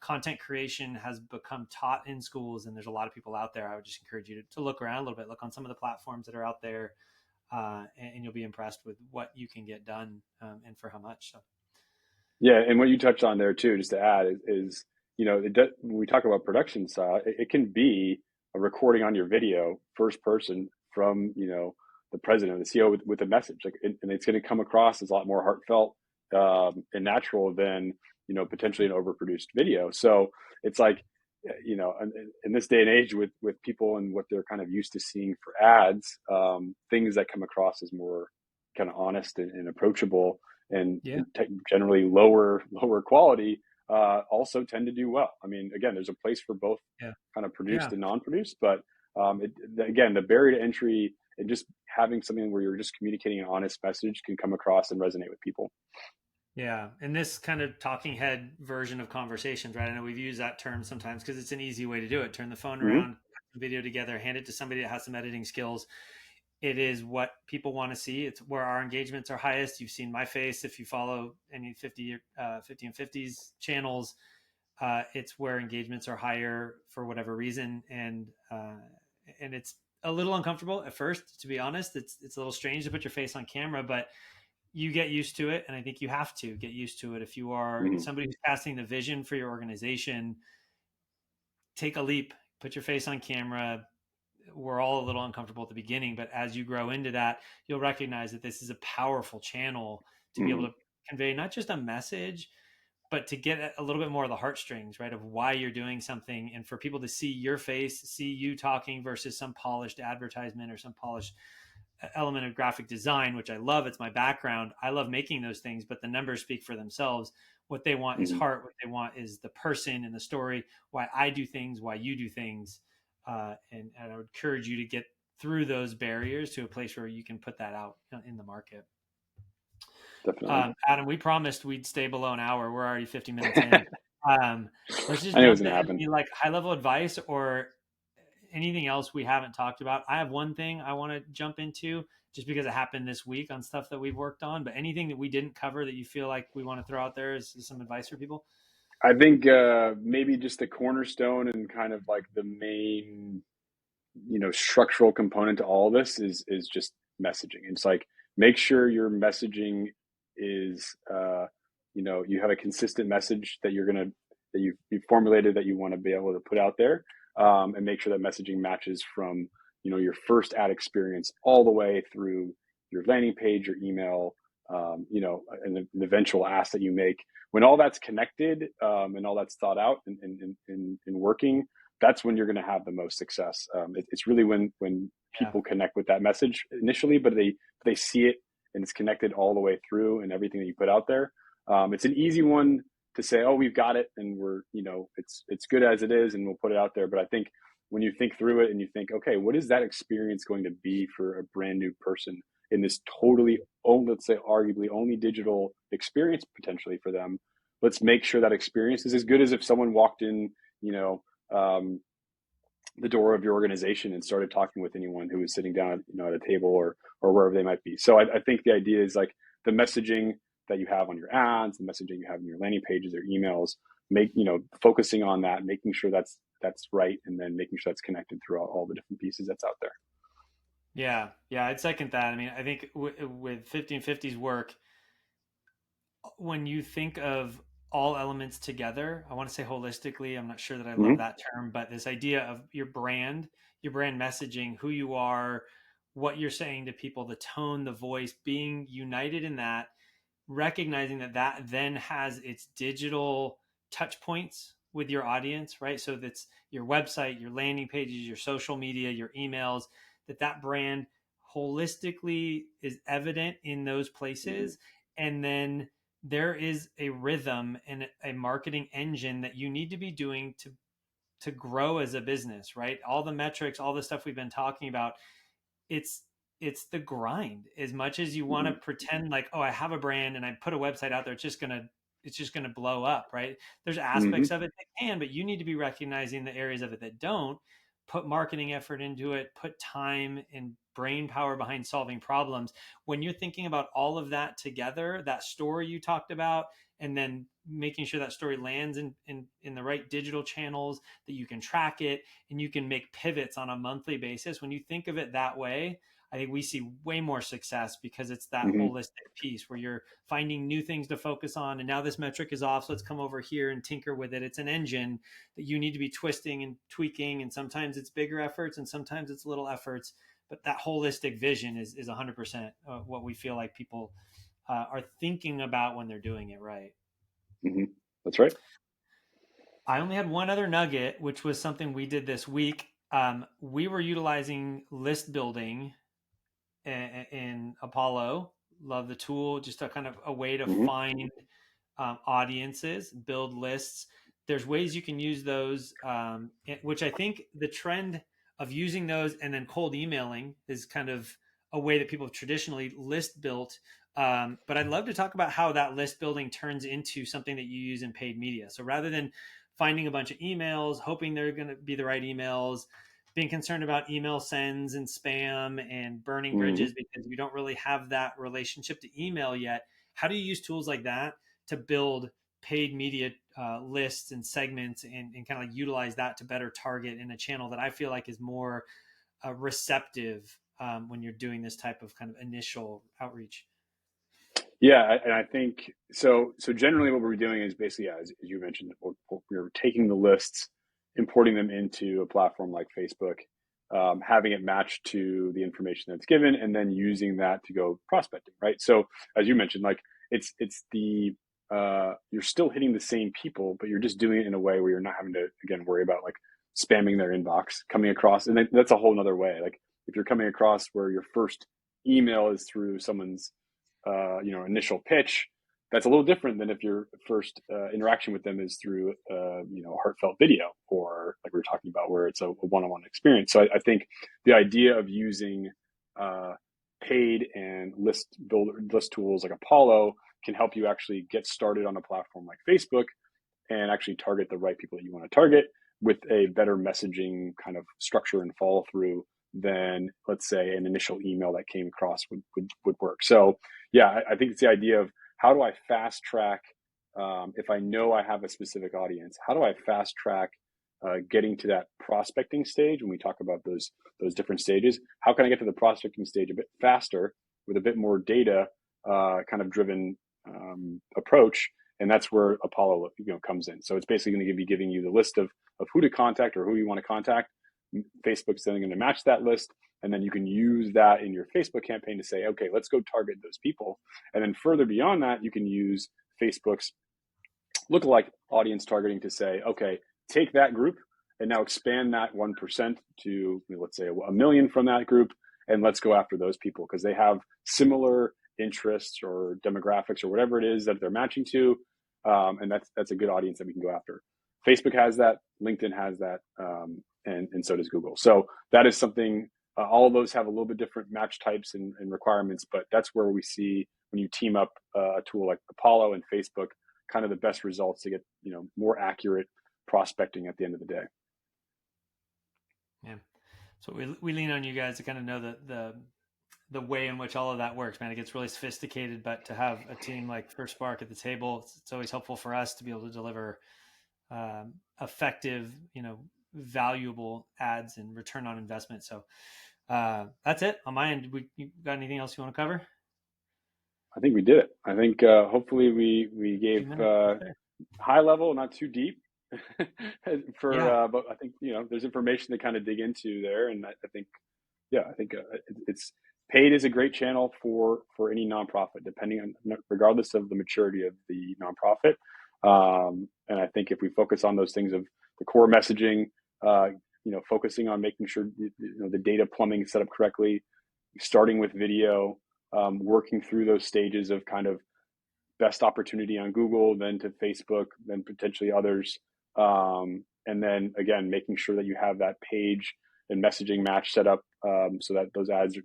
content creation has become taught in schools, and there's a lot of people out there. I would just encourage you to look around a little bit, look on some of the platforms that are out there, and you'll be impressed with what you can get done, and for how much. So Yeah, and what you touched on there too, just to add, is when we talk about production style, it can be a recording on your video, first person from the president, the CEO with a message, like, and it's going to come across as a lot more heartfelt and natural than potentially an overproduced video. So it's like in this day and age with people and what they're kind of used to seeing for ads, things that come across as more kind of honest and approachable and yeah, generally lower quality also tend to do well. I mean, again, there's a place for both yeah, kind of yeah. produced and non-produced, but again, the barrier to entry and just having something where you're just communicating an honest message can come across and resonate with people. Yeah, and this kind of talking head version of conversations, right? I know we've used that term sometimes because it's an easy way to do it. Turn the phone Mm-hmm. around, put the video together, hand it to somebody that has some editing skills. It is what people want to see. It's where our engagements are highest. You've seen my face if you follow any 50 and 50s channels. It's where engagements are higher for whatever reason, and it's a little uncomfortable at first, to be honest. It's a little strange to put your face on camera, but you get used to it, and I think you have to get used to it if you are Mm-hmm. somebody who's casting the vision for your organization. Take a leap, put your face on camera. We're all a little uncomfortable at the beginning, but as you grow into that, you'll recognize that this is a powerful channel to be able Mm-hmm. to convey not just a message, but to get a little bit more of the heartstrings, right, of why you're doing something, and for people to see your face, see you talking versus some polished advertisement or some polished element of graphic design, which I love. It's my background. I love making those things, but the numbers speak for themselves. What they want is Mm-hmm. heart. What they want is the person and the story, why I do things, why you do things. And I would encourage you to get through those barriers to a place where you can put that out in the market. Definitely. Adam, we promised we'd stay below an hour. We're already 50 minutes in. Um, let's just I knew it was jump going in. to happen. Any like high level advice or anything else we haven't talked about? I have one thing I want to jump into just because it happened this week on stuff that we've worked on, but anything that we didn't cover that you feel like we want to throw out there is some advice for people? I think maybe just the cornerstone and kind of like the main structural component to all of this is just messaging. It's like make sure your messaging is you have a consistent message that you've formulated that you want to be able to put out there, and make sure that messaging matches from your first ad experience all the way through your landing page, your email, and the eventual ask that you make. When all that's connected, and all that's thought out and working, that's when you're going to have the most success. It's really when Yeah. people connect with that message initially, but they see it and it's connected all the way through and everything that you put out there. It's an easy one to say, oh, we've got it, and it's good as it is, and we'll put it out there. But I think when you think through it and you think, okay, what is that experience going to be for a brand new person in this totally, let's say, arguably only digital experience potentially for them? Let's make sure that experience is as good as if someone walked in, you know, um, the door of your organization and started talking with anyone who was sitting down, at a table or wherever they might be. So I think the idea is like the messaging that you have on your ads, the messaging you have in your landing pages or emails, focusing on that, making sure that's right, and then making sure that's connected throughout all the different pieces that's out there. Yeah. Yeah. I'd second that. I mean, I think with 1550's work, when you think of all elements together, I want to say holistically, I'm not sure that I love Mm-hmm. that term, but this idea of your brand messaging, who you are, what you're saying to people, the tone, the voice, being united in that, recognizing that that then has its digital touch points with your audience, right? So that's your website, your landing pages, your social media, your emails, that brand holistically is evident in those Mm-hmm. places. And then there is a rhythm and a marketing engine that you need to be doing to grow as a business, right? All the metrics, all the stuff we've been talking about, it's it's the grind. As much as you want to Mm-hmm. pretend like, oh, I have a brand and I put a website out there, it's just gonna blow up, right? There's Mm-hmm. aspects of it that can, but you need to be recognizing the areas of it that don't. put marketing effort into it, put time and brain power behind solving problems. When you're thinking about all of that together, that story you talked about, and then making sure that story lands in the right digital channels, that you can track it and you can make pivots on a monthly basis. When you think of it that way, I think we see way more success because it's that Hmm. holistic piece where you're finding new things to focus on. And now this metric is off, so let's come over here and tinker with it. It's an engine that you need to be twisting and tweaking. And sometimes it's bigger efforts and sometimes it's little efforts. But that holistic vision is 100% what we feel like people are thinking about when they're doing it right. Hmm. That's right. I only had one other nugget, which was something we did this week. We were utilizing list building in Apollo. Love the tool, just a kind of a way to Hmm. find audiences, build lists. There's ways you can use those, which I think the trend of using those and then cold emailing is kind of a way that people have traditionally list built. But I'd love to talk about how that list building turns into something that you use in paid media. So rather than finding a bunch of emails, hoping they're going to be the right emails, being concerned about email sends and spam and burning Hmm. bridges because you don't really have that relationship to email yet. How do you use tools like that to build paid media lists and segments and kind of like utilize that to better target in a channel that I feel like is more receptive when you're doing this type of kind of initial outreach? Yeah, and I think so. So generally, what we're doing is basically, yeah, as you mentioned, we're taking the lists, importing them into a platform like Facebook, having it matched to the information that's given, and then using that to go prospecting, right? So as you mentioned, like it's the you're still hitting the same people, but you're just doing it in a way where you're not having to again worry about like spamming their inbox coming across, and that's a whole nother way. Like if you're coming across where your first email is through someone's initial pitch, that's a little different than if your first interaction with them is through a heartfelt video, or like we were talking about where it's a one-on-one experience. So I think the idea of using uh, paid and list tools like Apollo can help you actually get started on a platform like Facebook and actually target the right people that you want to target with a better messaging kind of structure and follow through than, let's say, an initial email that came across would work. So yeah, I think it's the idea of how do I fast track, if I know I have a specific audience, how do I fast track getting to that prospecting stage? When we talk about those different stages, how can I get to the prospecting stage a bit faster with a bit more data kind of driven approach? And that's where Apollo comes in. So it's basically going to be giving you the list of who to contact or who you want to contact. Facebook's then going to match that list, and then you can use that in your Facebook campaign to say, okay, let's go target those people. And then further beyond that, you can use Facebook's lookalike audience targeting to say, okay, take that group and now expand that 1% to, let's say, a million from that group, and let's go after those people because they have similar interests or demographics or whatever it is that they're matching to, and that's a good audience that we can go after. Facebook has that, LinkedIn has that, and so does Google. So that is something. All of those have a little bit different match types and requirements, but that's where we see when you team up a tool like Apollo and Facebook, kind of the best results to get more accurate prospecting at the end of the day. Yeah. So we lean on you guys to kind of know the way in which all of that works, man. It gets really sophisticated, but to have a team like First Spark at the table, it's always helpful for us to be able to deliver effective, valuable ads and return on investment. So that's it on my end. You got anything else you want to cover? I think we did it. I think hopefully we A few gave minutes. Okay. high level, not too deep, Yeah. but I think there's information to kind of dig into there, and I think I think it's paid is a great channel for any nonprofit, depending on regardless of the maturity of the nonprofit. And I think if we focus on those things of the core messaging, focusing on making sure the data plumbing is set up correctly, starting with video, working through those stages of kind of best opportunity on Google, then to Facebook, then potentially others. And then again, making sure that you have that page and messaging match set up so that those ads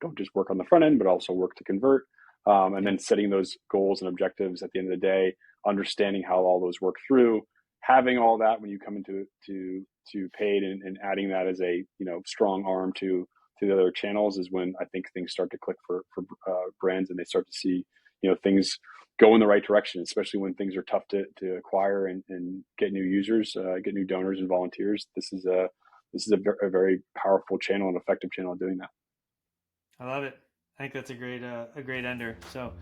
don't just work on the front end, but also work to convert. And Yep. then setting those goals and objectives at the end of the day, understanding how all those work through, having all that when you come into to paid, and adding that as a, strong arm to the other channels is when I think things start to click for brands, and they start to see, things go in the right direction, especially when things are tough to acquire and get new users, get new donors and volunteers. This is a very powerful channel and effective channel doing that. I love it. I think that's a great ender. So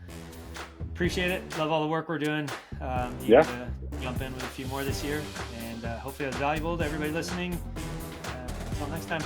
appreciate it. Love all the work we're doing. You Yeah. to jump in with a few more this year, and hopefully it was valuable to everybody listening. Until next time.